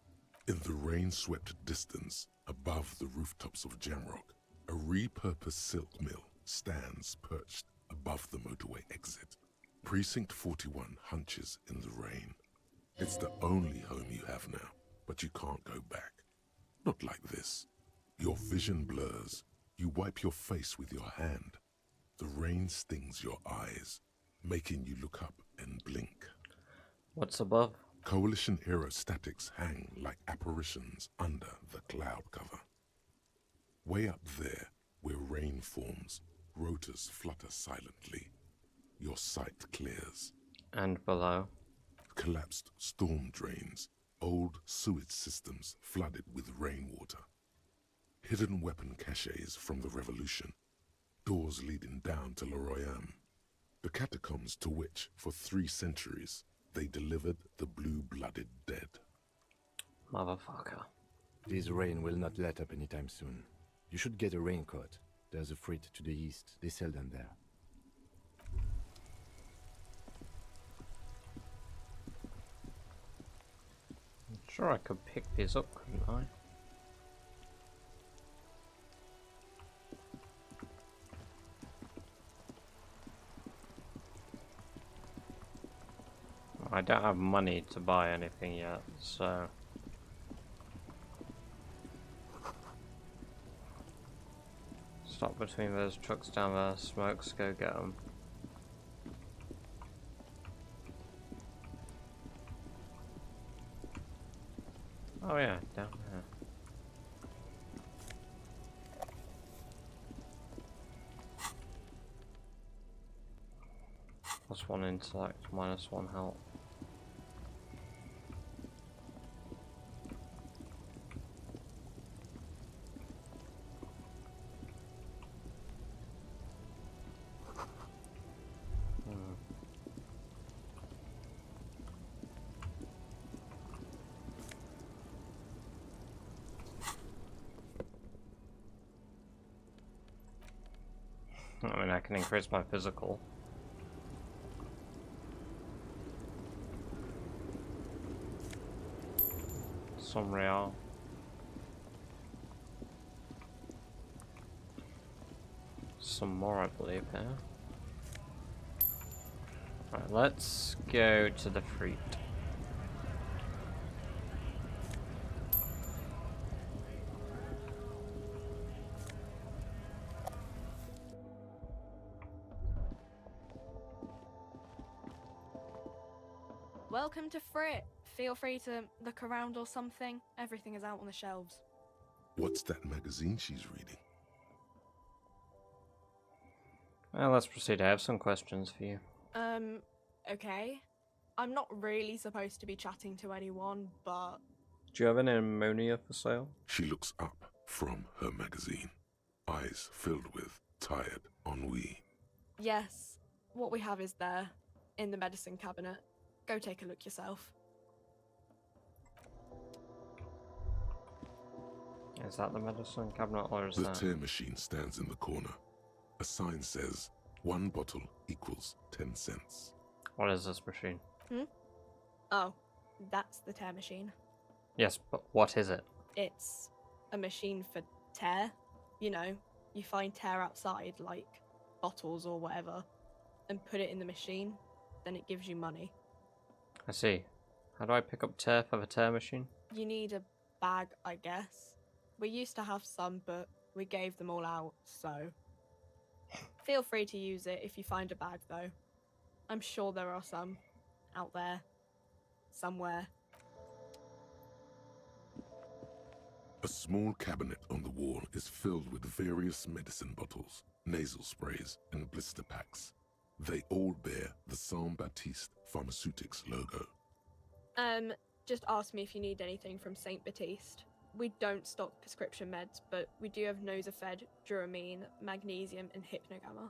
In the rain-swept distance, above the rooftops of Jamrock, a repurposed silk mill stands perched above the motorway exit. Precinct 41 hunches in the rain. It's the only home you have now, but you can't go back. Not like this. Your vision blurs. You wipe your face with your hand. The rain stings your eyes, making you look up and blink. What's above? Coalition aerostatics hang like apparitions under the cloud cover. Way up there, where rain forms, rotors flutter silently. Your sight clears. And below? Collapsed storm drains, old sewage systems flooded with rainwater. Hidden weapon caches from the revolution. Doors leading down to Le Royaume. The catacombs to which, for 3 centuries, they delivered the blue-blooded dead. Motherfucker. This rain will not let up anytime soon. You should get a raincoat. There's a freight to the east. They sell them there. I'm sure I could pick these up, couldn't I? I don't have money to buy anything yet, so... Stop between those trucks down there, smokes, go get them. Oh yeah, down there. +1 intellect, -1 health. I mean, I can increase my physical. Some real. Some more, I believe, here. Right, let's go to the fruit. Welcome to Frit. Feel free to look around or something. Everything is out on the shelves. What's that magazine she's reading? Well, let's proceed. I have some questions for you. Okay. I'm not really supposed to be chatting to anyone, but... Do you have any ammonia for sale? She looks up from her magazine, eyes filled with tired ennui. Yes, what we have is there, in the medicine cabinet. Go take a look yourself. Is that the medicine cabinet, or is The that... tear machine stands in the corner. A sign says, 1 bottle equals 10 cents. What is this machine? Oh, that's the tear machine. Yes, but what is it? It's a machine for tear. You know, you find tear outside, like bottles or whatever, and put it in the machine, then it gives you money. I see. How do I pick up tear for the tear machine? You need a bag, I guess. We used to have some, but we gave them all out, so... Feel free to use it if you find a bag, though. I'm sure there are some out there. Somewhere. A small cabinet on the wall is filled with various medicine bottles, nasal sprays, and blister packs. They all bear the Saint Baptiste Pharmaceutics logo. Just ask me if you need anything from Saint Baptiste. We don't stock prescription meds, but we do have Nosafed, Duramine, Magnesium, and Hypnogamma.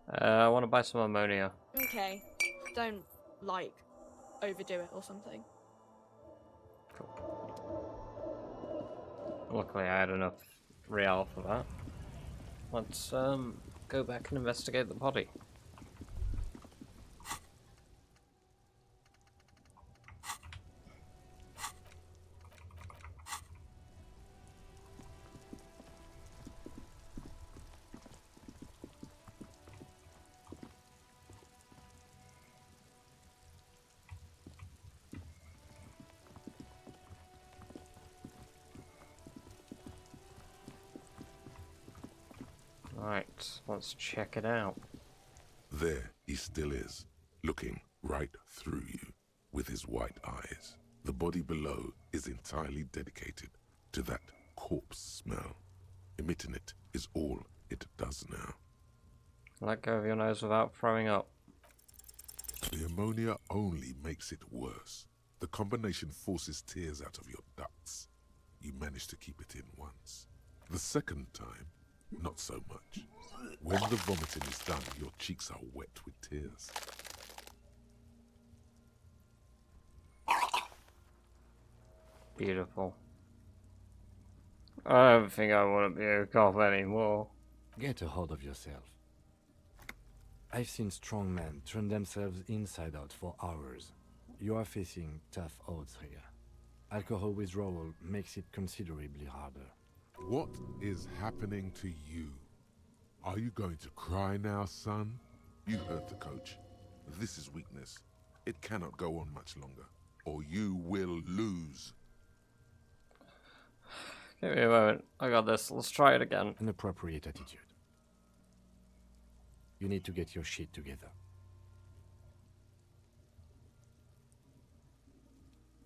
I want to buy some ammonia. Okay. Don't, overdo it or something. Cool. Luckily, I had enough real for that. Let's go back and investigate the body. Right, let's check it out. There he still is, looking right through you with his white eyes. The body below is entirely dedicated to that corpse smell. Emitting it is all it does now. Let go of your nose without throwing up. The ammonia only makes it worse. The combination forces tears out of your ducts. You manage to keep it in once. The second time, not so much. When the vomiting is done, your cheeks are wet with tears. Beautiful. I don't think I want to be a cop anymore. Get a hold of yourself. I've seen strong men turn themselves inside out for hours. You are facing tough odds here. Alcohol withdrawal makes it considerably harder. What is happening to you? Are you going to cry now, son? You heard the coach. This is weakness. It cannot go on much longer, or you will lose. Give me a moment. I got this. Let's try it again. An appropriate attitude. You need to get your shit together.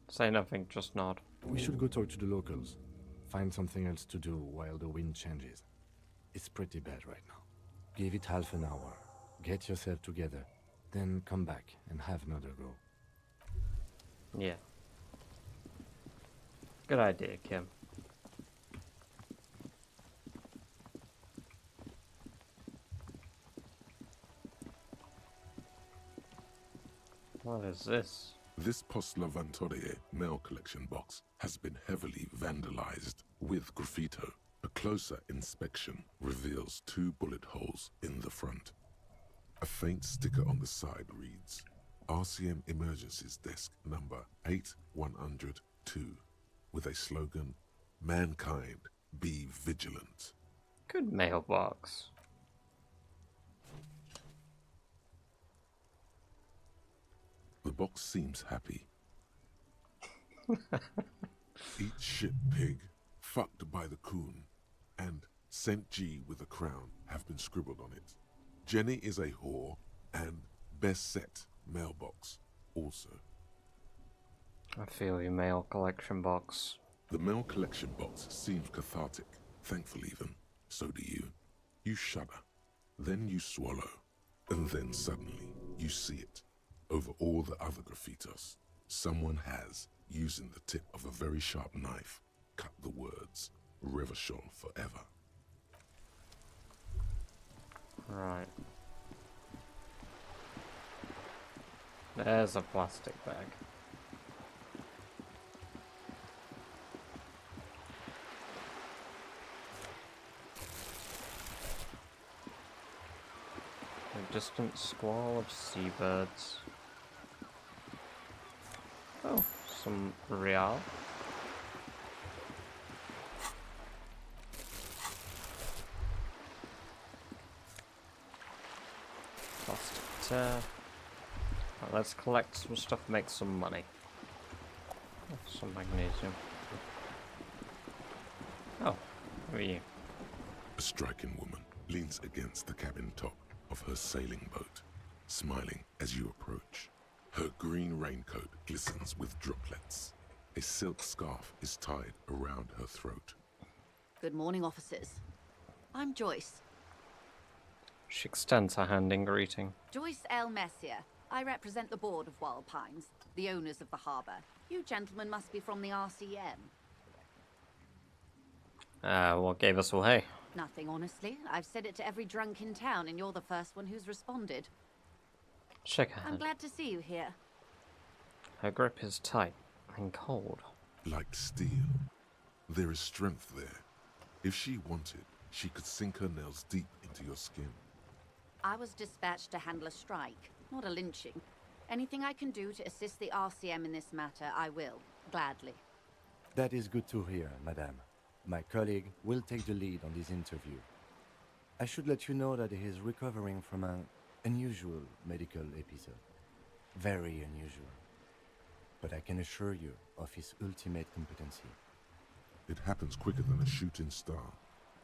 Say nothing, just nod. We should go talk to the locals. Find something else to do while the wind changes. It's pretty bad right now. Give it half an hour. Get yourself together. Then come back and have another go. Yeah. Good idea, Kim. What is this? This Post Levantorie mail collection box has been heavily vandalized with graffito Closer inspection reveals 2 bullet holes in the front. A faint sticker on the side reads, RCM Emergencies Desk number 8102, with a slogan, Mankind, be vigilant. Good mailbox. The box seems happy. Eat shit pig, fucked by the coon, and St. G with a crown have been scribbled on it. Jenny is a whore, and best set mailbox also. I feel your mail collection box. The mail collection box seems cathartic, thankful even. So do you. You shudder, then you swallow, and then suddenly you see it. Over all the other graffitos, someone has, using the tip of a very sharp knife, cut the words, Revachol forever. Right. There's a plastic bag. A distant squall of seabirds. Oh, some real. Plastic tear. Right, let's collect some stuff, make some money. Oh, some magnesium. Oh, who are you? A striking woman leans against the cabin top of her sailing boat, smiling as you approach. Her green raincoat glistens with droplets. A silk scarf is tied around her throat. Good morning, officers. I'm Joyce. She extends her hand in greeting. Joyce L. Messier. I represent the board of Wild Pines, the owners of the harbour. You gentlemen must be from the RCM. What gave us away? Nothing, honestly. I've said it to every drunk in town, and you're the first one who's responded. Shake her I'm hand. glad to see you here. Her grip is tight and cold. Like steel. There is strength there. If she wanted, she could sink her nails deep into your skin. I was dispatched to handle a strike, not a lynching. Anything I can do to assist the RCM in this matter, I will, gladly. That is good to hear, madame. My colleague will take the lead on this interview. I should let you know that he is recovering from an unusual medical episode. Very unusual. But I can assure you of his ultimate competency. It happens quicker than a shooting star.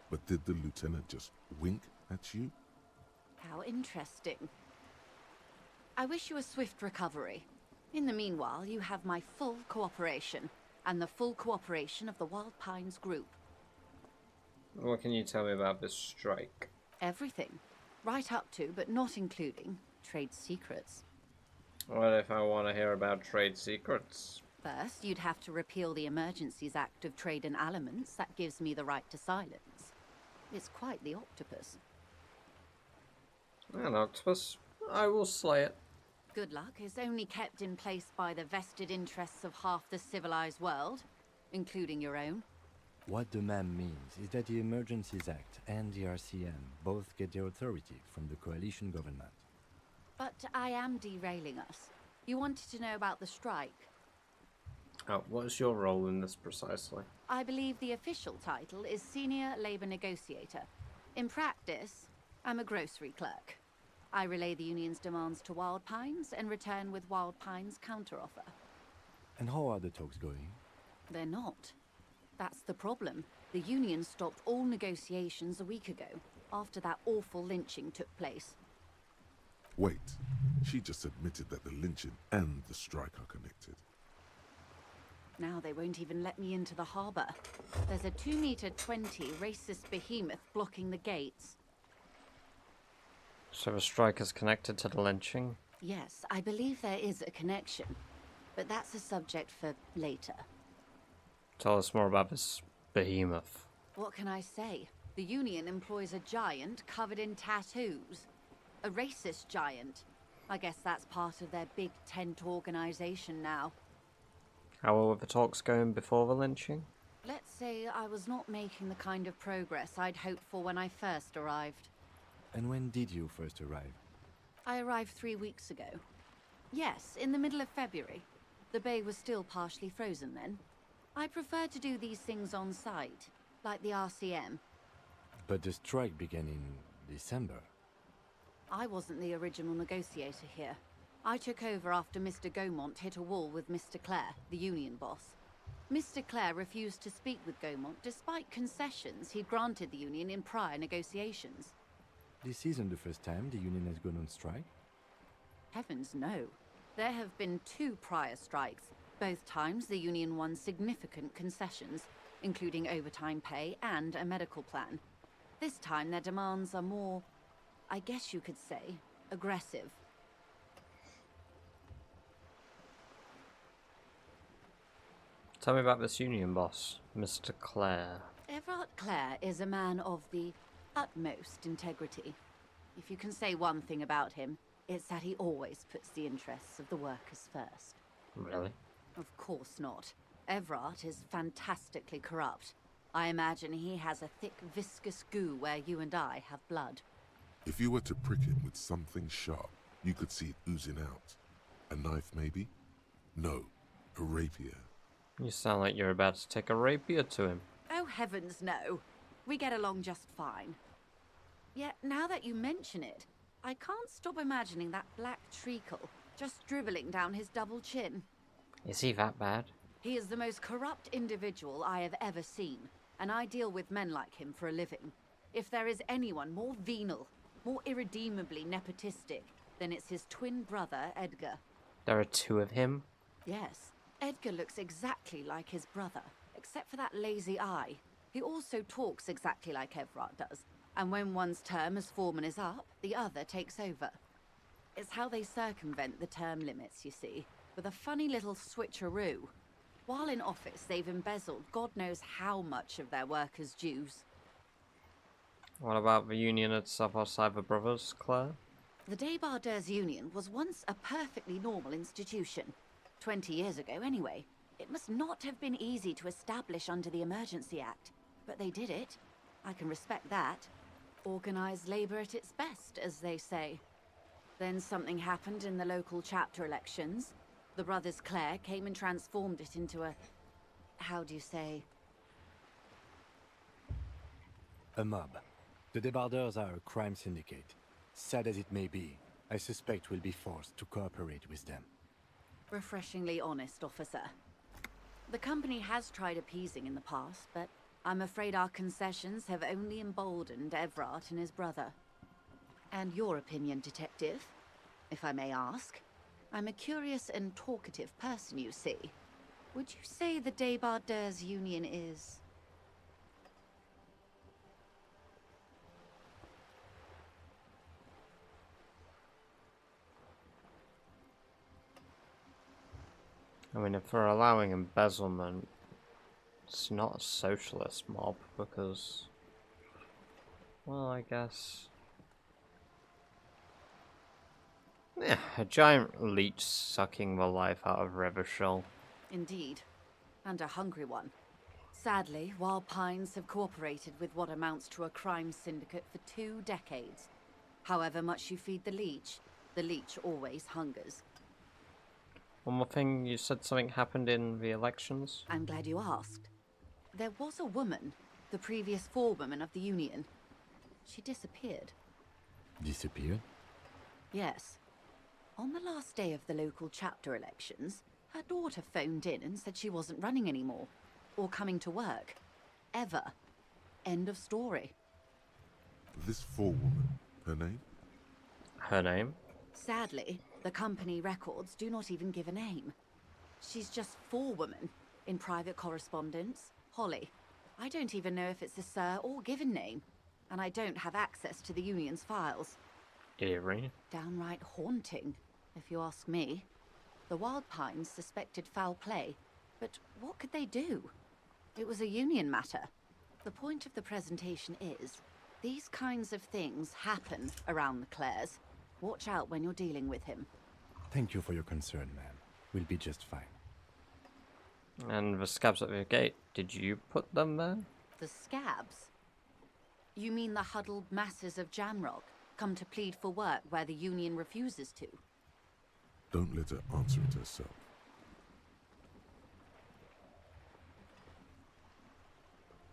But did the lieutenant just wink at you? How interesting. I wish you a swift recovery. In the meanwhile, you have my full cooperation, and the full cooperation of the Wild Pines group. What can you tell me about this strike? Everything. Right up to, but not including, trade secrets. What if I want to hear about trade secrets? First, you'd have to repeal the Emergencies Act of Trade in Elements. That gives me the right to silence. It's quite the octopus. An octopus? I will slay it. Good luck is only kept in place by the vested interests of half the civilized world, including your own. What the ma'am means is that the Emergencies Act and the RCM both get their authority from the coalition government. But I am derailing us. You wanted to know about the strike. Oh, what's your role in this precisely? I believe the official title is Senior Labor Negotiator. In practice, I'm a grocery clerk. I relay the union's demands to Wild Pines and return with Wild Pines' counteroffer. And how are the talks going? They're not. That's the problem. The union stopped all negotiations a week ago, after that awful lynching took place. Wait, she just admitted that the lynching and the strike are connected. Now they won't even let me into the harbour. There's a 2-meter 20 racist behemoth blocking the gates. So a strike is connected to the lynching? Yes, I believe there is a connection. But that's a subject for later. Tell us more about this behemoth. What can I say? The union employs a giant covered in tattoos. A racist giant. I guess that's part of their big tent organization now. How were the talks going before the lynching? Let's say I was not making the kind of progress I'd hoped for when I first arrived. And when did you first arrive? I arrived 3 weeks ago. Yes, in the middle of February. The bay was still partially frozen then. I prefer to do these things on site, like the RCM. But the strike began in December. I wasn't the original negotiator here. I took over after Mr. Gaumont hit a wall with Mr. Clare, the union boss. Mr. Clare refused to speak with Gaumont despite concessions he'd granted the union in prior negotiations. This isn't the first time the union has gone on strike? Heavens no. There have been 2 prior strikes. Both times the union won significant concessions, including overtime pay and a medical plan. This time their demands are more, I guess you could say, aggressive. Tell me about this union boss, Mr. Clare. Everard Clare is a man of the utmost integrity. If you can say one thing about him, it's that he always puts the interests of the workers first. Really? Of course not. Everard is fantastically corrupt. I imagine he has a thick, viscous goo where you and I have blood. If you were to prick him with something sharp, you could see it oozing out. A knife, maybe? No, a rapier. You sound like you're about to take a rapier to him. Oh heavens no. We get along just fine. Yet now that you mention it, I can't stop imagining that black treacle just dribbling down his double chin. Is he that bad? He is the most corrupt individual I have ever seen, and I deal with men like him for a living. If there is anyone more venal, more irredeemably nepotistic, then it's his twin brother, Edgar. There are 2 of him? Yes, Edgar looks exactly like his brother, except for that lazy eye. He also talks exactly like Everard does, and when one's term as foreman is up, the other takes over. It's how they circumvent the term limits, you see, with a funny little switcheroo. While in office, they've embezzled God knows how much of their workers' dues. What about the union itself outside the brothers, Claire? The Débardeurs Union was once a perfectly normal institution. 20 years ago, anyway. It must not have been easy to establish under the Emergency Act, but they did it. I can respect that. Organised labour at its best, as they say. Then something happened in the local chapter elections. The brothers Clare came and transformed it into a... how do you say? A mob. The Débardeurs are a crime syndicate. Sad as it may be, I suspect we'll be forced to cooperate with them. Refreshingly honest, officer. The company has tried appeasing in the past, but I'm afraid our concessions have only emboldened Everard and his brother. And your opinion, detective, if I may ask? I'm a curious and talkative person, you see. Would you say the Débardeurs Union is... I mean, if we're allowing embezzlement, it's not a socialist mob because, well, I guess, yeah, a giant leech sucking the life out of Revachol. Indeed, and a hungry one. Sadly, Wild Pines have cooperated with what amounts to a crime syndicate for 2 decades. However much you feed the leech always hungers. One more thing, you said something happened in the elections? I'm glad you asked. There was a woman, the previous forewoman of the union. She disappeared. Disappeared? Yes. On the last day of the local chapter elections, her daughter phoned in and said she wasn't running anymore, or coming to work. Ever. End of story. This forewoman, her name? Her name? Sadly, the company records do not even give a name. She's just forewoman in private correspondence, Holly. I don't even know if it's a sir or given name, and I don't have access to the union's files. Eerie. Downright haunting, if you ask me. The Wild Pines suspected foul play, but what could they do? It was a union matter. The point of the presentation is, these kinds of things happen around the Clares. Watch out when you're dealing with him. Thank you for your concern, ma'am. We'll be just fine. And the scabs at the gate, did you put them there? The scabs? You mean the huddled masses of Jamrock, come to plead for work where the Union refuses to? Don't let her answer it herself.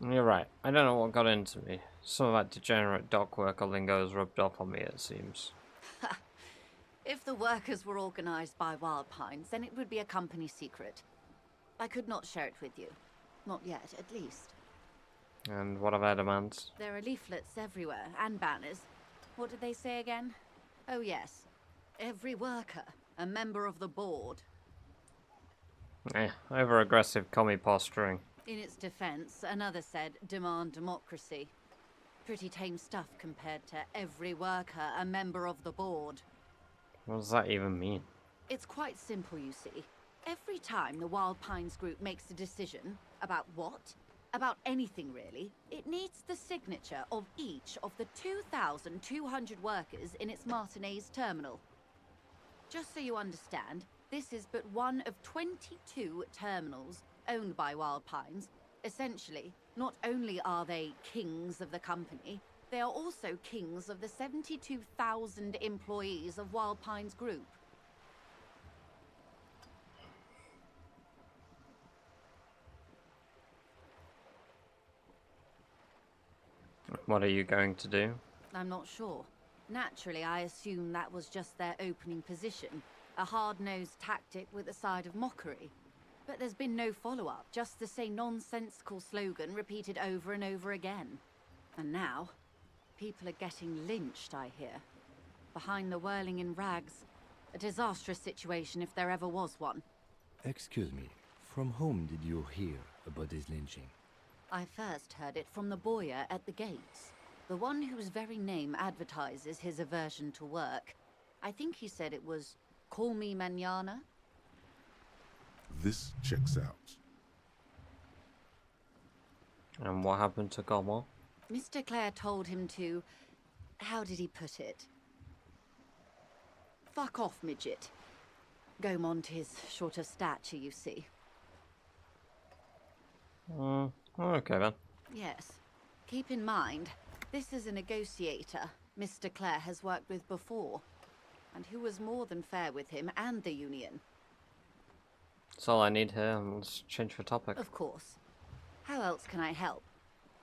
You're right. I don't know what got into me. Some of that degenerate dock worker lingo has rubbed off on me, it seems. If the workers were organized by Wild Pines, then it would be a company secret. I could not share it with you. Not yet, at least. And what are their demands? There are leaflets everywhere, and banners. What did they say again? Oh yes. Every worker, a member of the board. Over-aggressive commie posturing. In its defense, another said, demand democracy. Pretty tame stuff compared to every worker, a member of the board. What does that even mean? It's quite simple, you see. Every time the Wild Pines group makes a decision about what? About anything, really, it needs the signature of each of the 2,200 workers in its Martinez terminal. Just so you understand, this is but one of 22 terminals owned by Wild Pines. Essentially, not only are they kings of the company, they are also kings of the 72,000 employees of Wild Pines Group. What are you going to do? I'm not sure. Naturally, I assume that was just their opening position, a hard-nosed tactic with a side of mockery. But there's been no follow-up, just the same nonsensical slogan repeated over and over again. And now, people are getting lynched, I hear. Behind the whirling in rags. A disastrous situation if there ever was one. Excuse me, from whom did you hear about this lynching? I first heard it from the boyer at the gates. The one whose very name advertises his aversion to work. I think he said it was, "Call me mañana." This checks out. And what happened to Gomo? Mr. Clare told him to... how did he put it? Fuck off, midget. Gaumont is short of stature, you see. Okay then. Yes. Keep in mind, this is a negotiator Mr. Clare has worked with before, and who was more than fair with him and the Union. That's all I need here. Let's change the topic. Of course. How else can I help?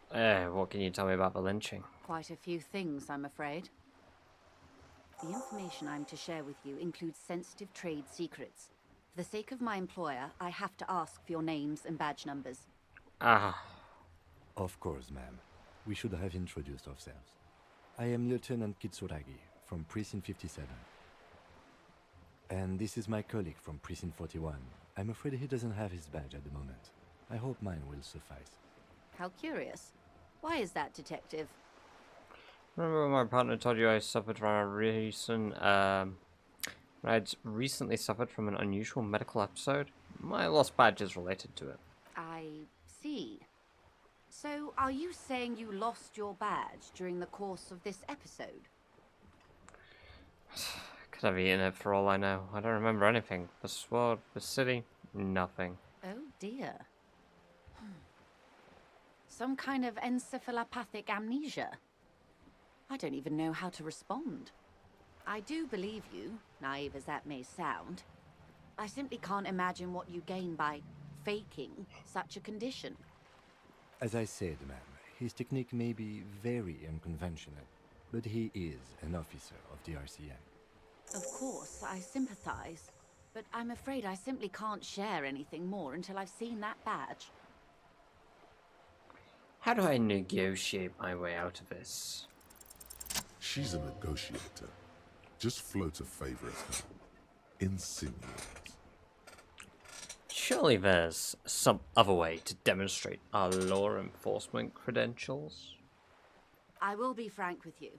What can you tell me about the lynching? Quite a few things, I'm afraid. The information I'm to share with you includes sensitive trade secrets. For the sake of my employer, I have to ask for your names and badge numbers. Ah. Of course, ma'am. We should have introduced ourselves. I am Lieutenant Kitsuragi from Precinct 57. And this is my colleague from Precinct 41. I'm afraid he doesn't have his badge at the moment. I hope mine will suffice. How curious. Why is that, Detective? Remember when my partner told you I suffered from a recent, I'd recently suffered from an unusual medical episode? My lost badge is related to it. I see. So, are you saying you lost your badge during the course of this episode? Could have eaten it for all I know. I don't remember anything. The sword, the city, nothing. Oh dear. Some kind of encephalopathic amnesia. I don't even know how to respond. I do believe you, naive as that may sound. I simply can't imagine what you gain by faking such a condition. As I said, ma'am, his technique may be very unconventional, but he is an officer of the RCM. Of course, I sympathize, but I'm afraid I simply can't share anything more until I've seen that badge. How do I negotiate my way out of this? She's a negotiator. Just float a favor at her. Insinuate. Surely there's some other way to demonstrate our law enforcement credentials. I will be frank with you.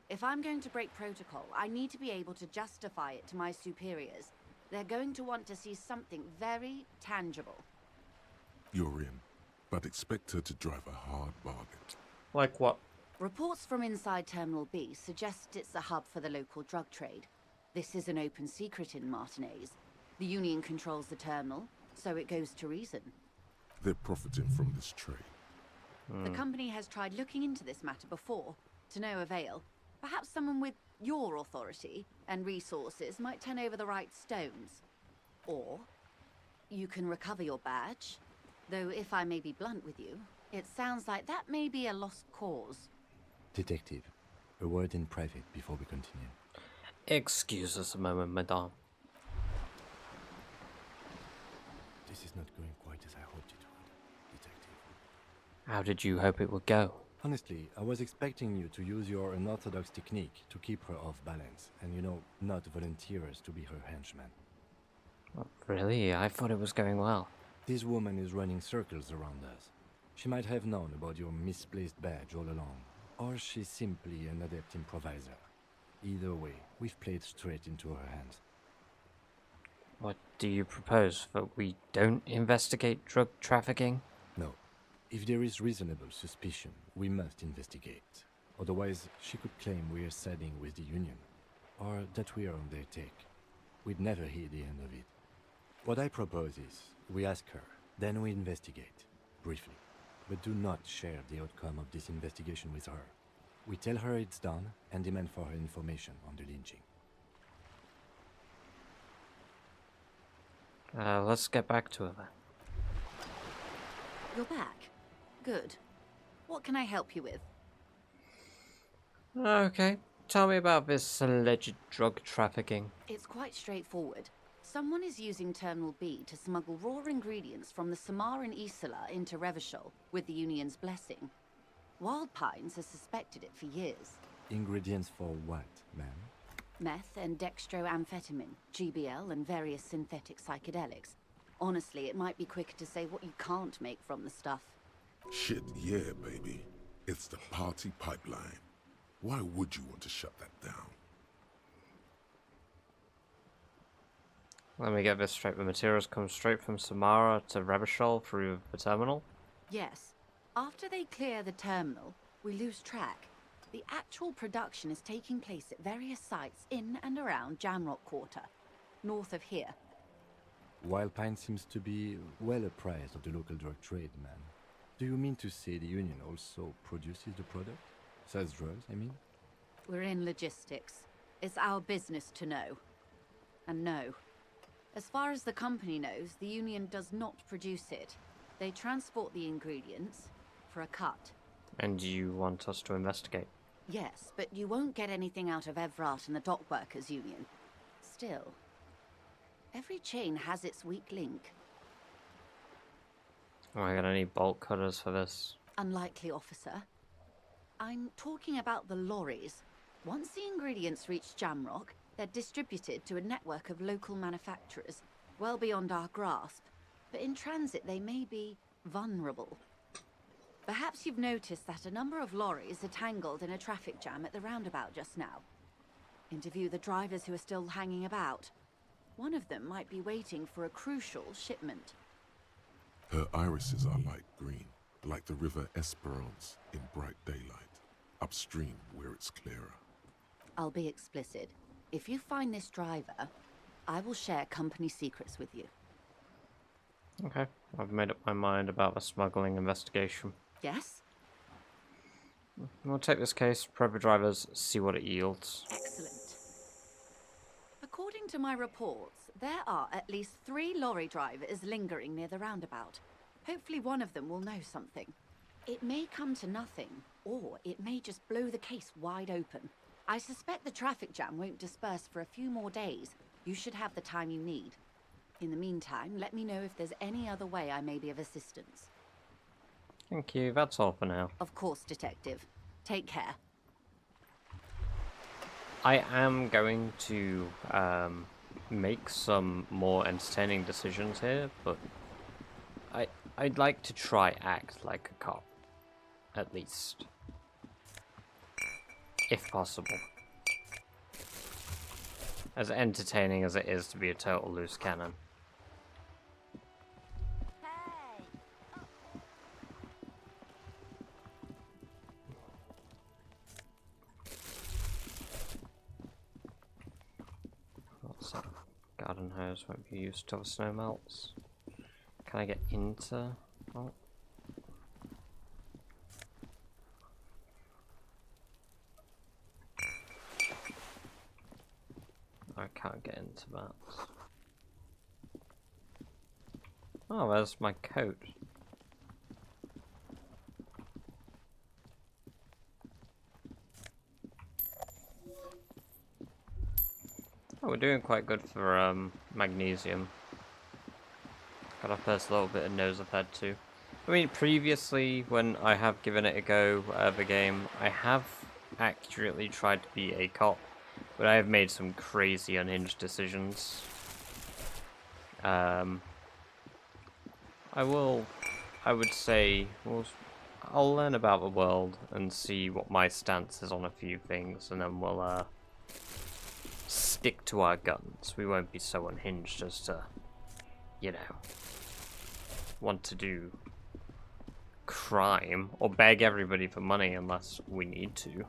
If I'm going to break protocol, I need to be able to justify it to my superiors. They're going to want to see something very tangible. You're in, but expect her to drive a hard bargain. Like what? Reports from inside Terminal B suggest it's a hub for the local drug trade. This is an open secret in Martinez. The Union controls the terminal, So it goes to reason. They're profiting from this trade. The company has tried looking into this matter before, to no avail. Perhaps someone with your authority and resources might turn over the right stones. Or you can recover your badge. Though if I may be blunt with you, it sounds like that may be a lost cause. Detective, a word in private before we continue. Excuse us a moment, madame. This is not going quite as I hoped it would, Detective. How did you hope it would go? Honestly, I was expecting you to use your unorthodox technique to keep her off balance, and not volunteer us to be her henchman. Oh, really? I thought it was going well. This woman is running circles around us. She might have known about your misplaced badge all along, or she's simply an adept improviser. Either way, we've played straight into her hands. What do you propose? That we don't investigate drug trafficking? No. If there is reasonable suspicion, we must investigate. Otherwise, she could claim we are siding with the Union, or that we are on their take. We'd never hear the end of it. What I propose is, we ask her, then we investigate, briefly. But do not share the outcome of this investigation with her. We tell her it's done, and demand for her information on the lynching. Let's get back to it then. You're back. Good. What can I help you with? Okay, tell me about this alleged drug trafficking. It's quite straightforward. Someone is using Terminal B to smuggle raw ingredients from the Samar and Isola into Revachol with the Union's blessing. Wild Pines has suspected it for years. Ingredients for what, ma'am? Meth and dextroamphetamine, GBL, and various synthetic psychedelics. Honestly, it might be quicker to say what you can't make from the stuff. Shit, yeah, baby. It's the party pipeline. Why would you want to shut that down? Let me get this straight. The materials come straight from Samara to Revachol through the terminal? Yes. After they clear the terminal, we lose track. The actual production is taking place at various sites in and around Jamrock Quarter, north of here. Wild Pine seems to be well apprised of the local drug trade, man. Do you mean to say the Union also produces the product? Sells drugs, I mean? We're in logistics. It's our business to know. And no. As far as the company knows, the Union does not produce it. They transport the ingredients for a cut. And you want us to investigate? Yes, but you won't get anything out of Evrat and the Dockworkers Union. Still, every chain has its weak link. Am I gonna need bolt cutters for this? Unlikely, officer. I'm talking about the lorries. Once the ingredients reach Jamrock, they're distributed to a network of local manufacturers, well beyond our grasp. But in transit, they may be vulnerable. Perhaps you've noticed that a number of lorries are tangled in a traffic jam at the roundabout just now. Interview the drivers who are still hanging about. One of them might be waiting for a crucial shipment. Her irises are light green, like the river Esperance in bright daylight, upstream where it's clearer. I'll be explicit. If you find this driver, I will share company secrets with you. Okay, I've made up my mind about the smuggling investigation. Yes? We'll take this case, probe the drivers, see what it yields. Excellent. According to my reports, there are at least 3 lorry drivers lingering near the roundabout. Hopefully one of them will know something. It may come to nothing, or it may just blow the case wide open. I suspect the traffic jam won't disperse for a few more days. You should have the time you need. In the meantime, let me know if there's any other way I may be of assistance. Thank you, that's all for now. Of course, Detective. Take care. I am going to make some more entertaining decisions here, but I'd like to try act like a cop, at least, if possible. As entertaining as it is to be a total loose cannon. What's that? Garden hose won't be used till the snow melts. Can I get into? Oh. I can't get into that. Oh, where's my coat? Oh, we're doing quite good for magnesium. Got our first little bit of nose I've had too. I mean, previously when I have given it a go of a game, I have accurately tried to be a cop, but I have made some crazy unhinged decisions. I would say, I'll learn about the world and see what my stance is on a few things, and then we'll stick to our guns. We won't be so unhinged as to, you know, want to do crime or beg everybody for money unless we need to.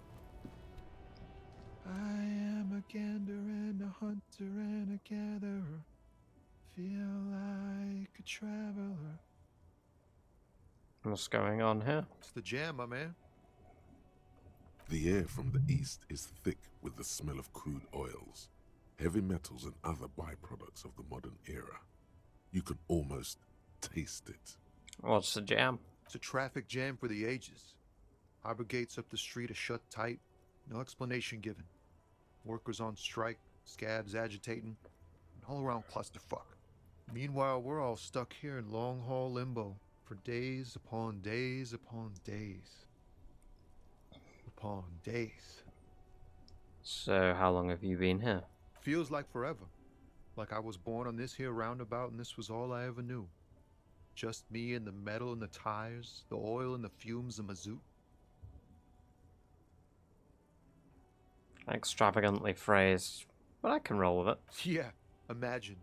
I am a gander and a hunter and a gatherer. Feel like a traveler. What's going on here? It's the jam, my man. The air from the east is thick with the smell of crude oils, heavy metals and other byproducts of the modern era. You can almost taste it. What's the jam? It's a traffic jam for the ages. Harbor gates up the street are shut tight, no explanation given. Workers on strike, scabs agitating, an all-around clusterfuck. Meanwhile, we're all stuck here in long-haul limbo for days upon days upon days. Upon days. So, how long have you been here? Feels like forever. Like I was born on this here roundabout and this was all I ever knew. Just me and the metal and the tires, the oil and the fumes of mazout. Extravagantly phrased, but I can roll with it. Yeah, imagine.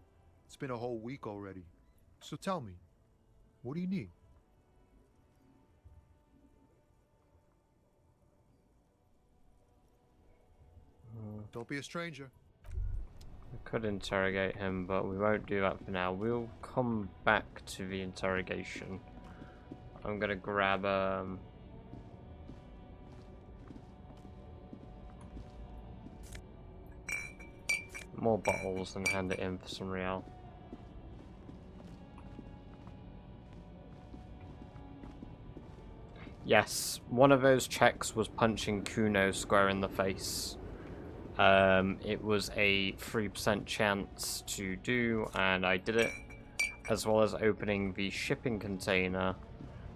It's been a whole week already. So tell me, what do you need? Don't be a stranger. We could interrogate him, but we won't do that for now. We'll come back to the interrogation. I'm gonna grab more bottles and hand it in for some real. Yes, one of those checks was punching Kuno square in the face. It was a 3% chance to do, and I did it, as well as opening the shipping container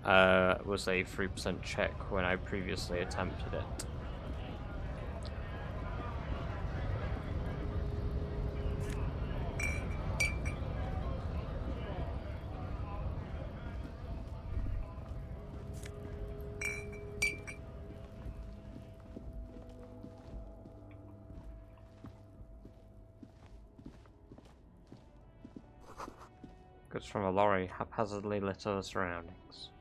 was a 3% check when I previously attempted it. Goods from a lorry haphazardly litter the surroundings.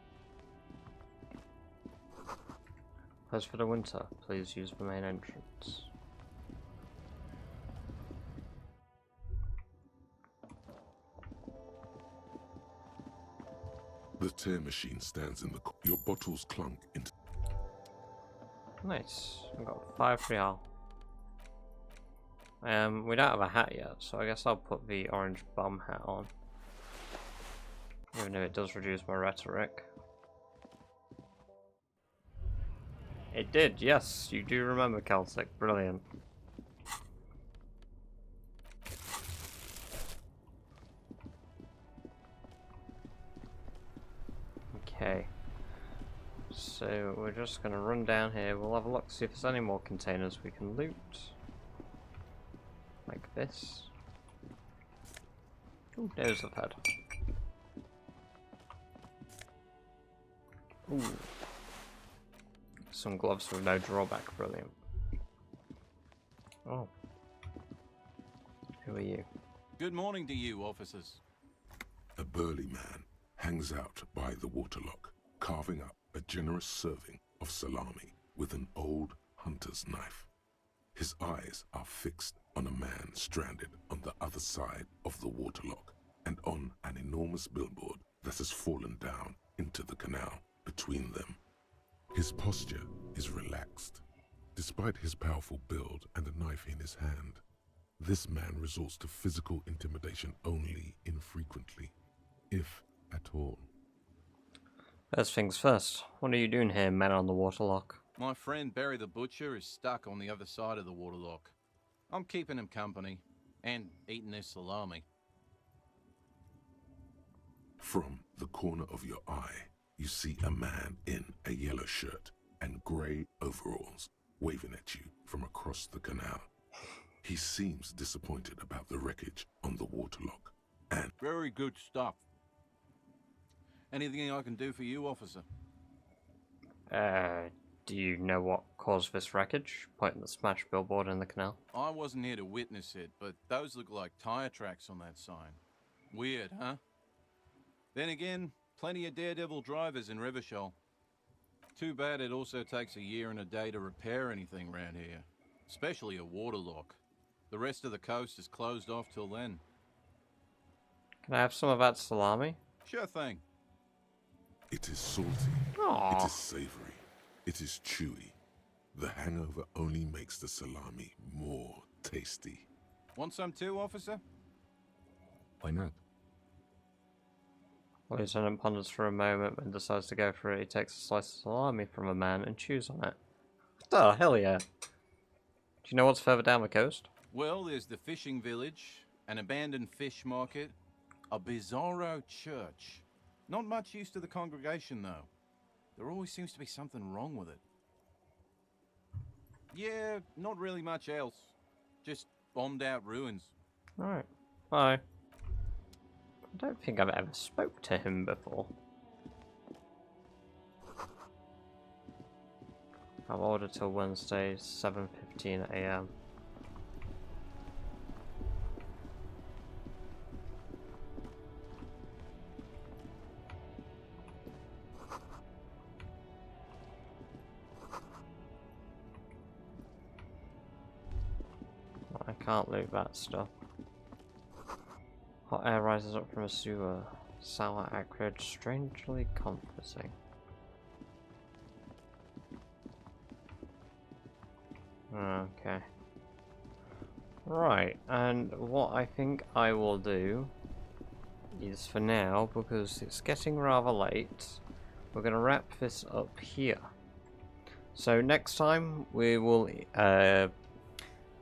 Closed for the winter. Please use the main entrance. The tear machine stands in the your bottles clunk into. Nice. I've got 5 real. We don't have a hat yet, so I guess I'll put the orange bum hat on. Even though it does reduce my rhetoric. It did, yes, you do remember Celtic. Brilliant. Okay. So we're just gonna run down here. We'll have a look, see if there's any more containers we can loot. Like this. Ooh, nose I've had. Ooh. Some gloves with no drawback, brilliant. Oh. Who are you? Good morning to you, officers. A burly man hangs out by the waterlock, carving up a generous serving of salami with an old hunter's knife. His eyes are fixed on a man stranded on the other side of the waterlock and on an enormous billboard that has fallen down into the canal between them. His posture is relaxed. Despite his powerful build and a knife in his hand, this man resorts to physical intimidation only infrequently, if at all. First things first, what are you doing here, man on the waterlock? My friend Barry the Butcher is stuck on the other side of the waterlock. I'm keeping him company, and eating this salami. From the corner of your eye, you see a man in a yellow shirt and grey overalls waving at you from across the canal. He seems disappointed about the wreckage on the waterlock and... Very good stuff. Anything I can do for you, officer? Do you know what caused this wreckage? Pointing the smashed billboard in the canal. I wasn't here to witness it, but those look like tire tracks on that sign. Weird, huh? Then again, plenty of daredevil drivers in Rivershoal. Too bad it also takes a year and a day to repair anything around here. Especially a waterlock. The rest of the coast is closed off till then. Can I have some of that salami? Sure thing. It is salty. Aww. It is savory. It is chewy. The hangover only makes the salami more tasty. Want some too, officer? Why not? Lieutenant ponders for a moment and decides to go for it. He takes a slice of salami from a man and chews on it. Oh, hell yeah. Do you know what's further down the coast? Well, there's the fishing village, an abandoned fish market, a bizarro church. Not much use to the congregation, though. There always seems to be something wrong with it. Yeah, not really much else. Just bombed out ruins. Alright, bye. I don't think I've ever spoke to him before. I've ordered till Wednesday, 7:15 AM. I can't loot that stuff. Hot air rises up from a sewer. Sour, acrid, strangely comforting. Okay. Right, and what I think I will do is for now, because it's getting rather late, we're going to wrap this up here. So next time we will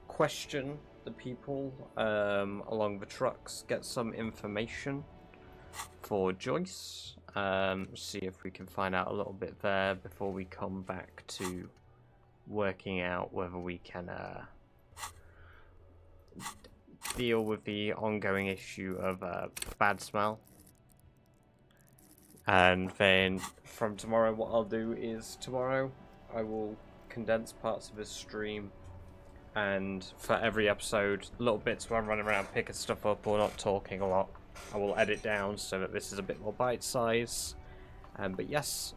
question the people along the trucks, get some information for Joyce, see if we can find out a little bit there before we come back to working out whether we can deal with the ongoing issue of bad smell. And then from tomorrow, what I'll do is tomorrow I will condense parts of this stream, and for every episode, little bits where I'm running around picking stuff up or not talking a lot, I will edit down so that this is a bit more bite size. But yes,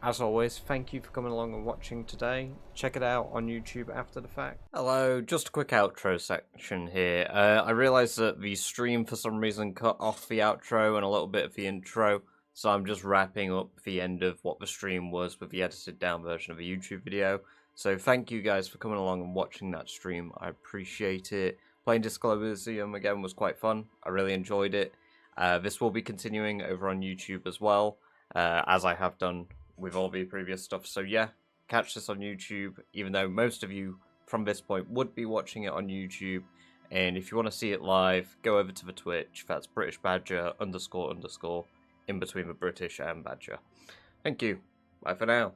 as always, thank you for coming along and watching today. Check it out on YouTube after the fact. Hello, just a quick outro section here. I realised that the stream for some reason cut off the outro and a little bit of the intro, so I'm just wrapping up the end of what the stream was with the edited down version of a YouTube video. So thank you guys for coming along and watching that stream. I appreciate it. Playing Disco Elysium again was quite fun. I really enjoyed it. This will be continuing over on YouTube as well, as I have done with all the previous stuff. So yeah, catch this on YouTube, even though most of you from this point would be watching it on YouTube. And if you want to see it live, go over to the Twitch. That's British Badger __ in between the British and Badger. Thank you. Bye for now.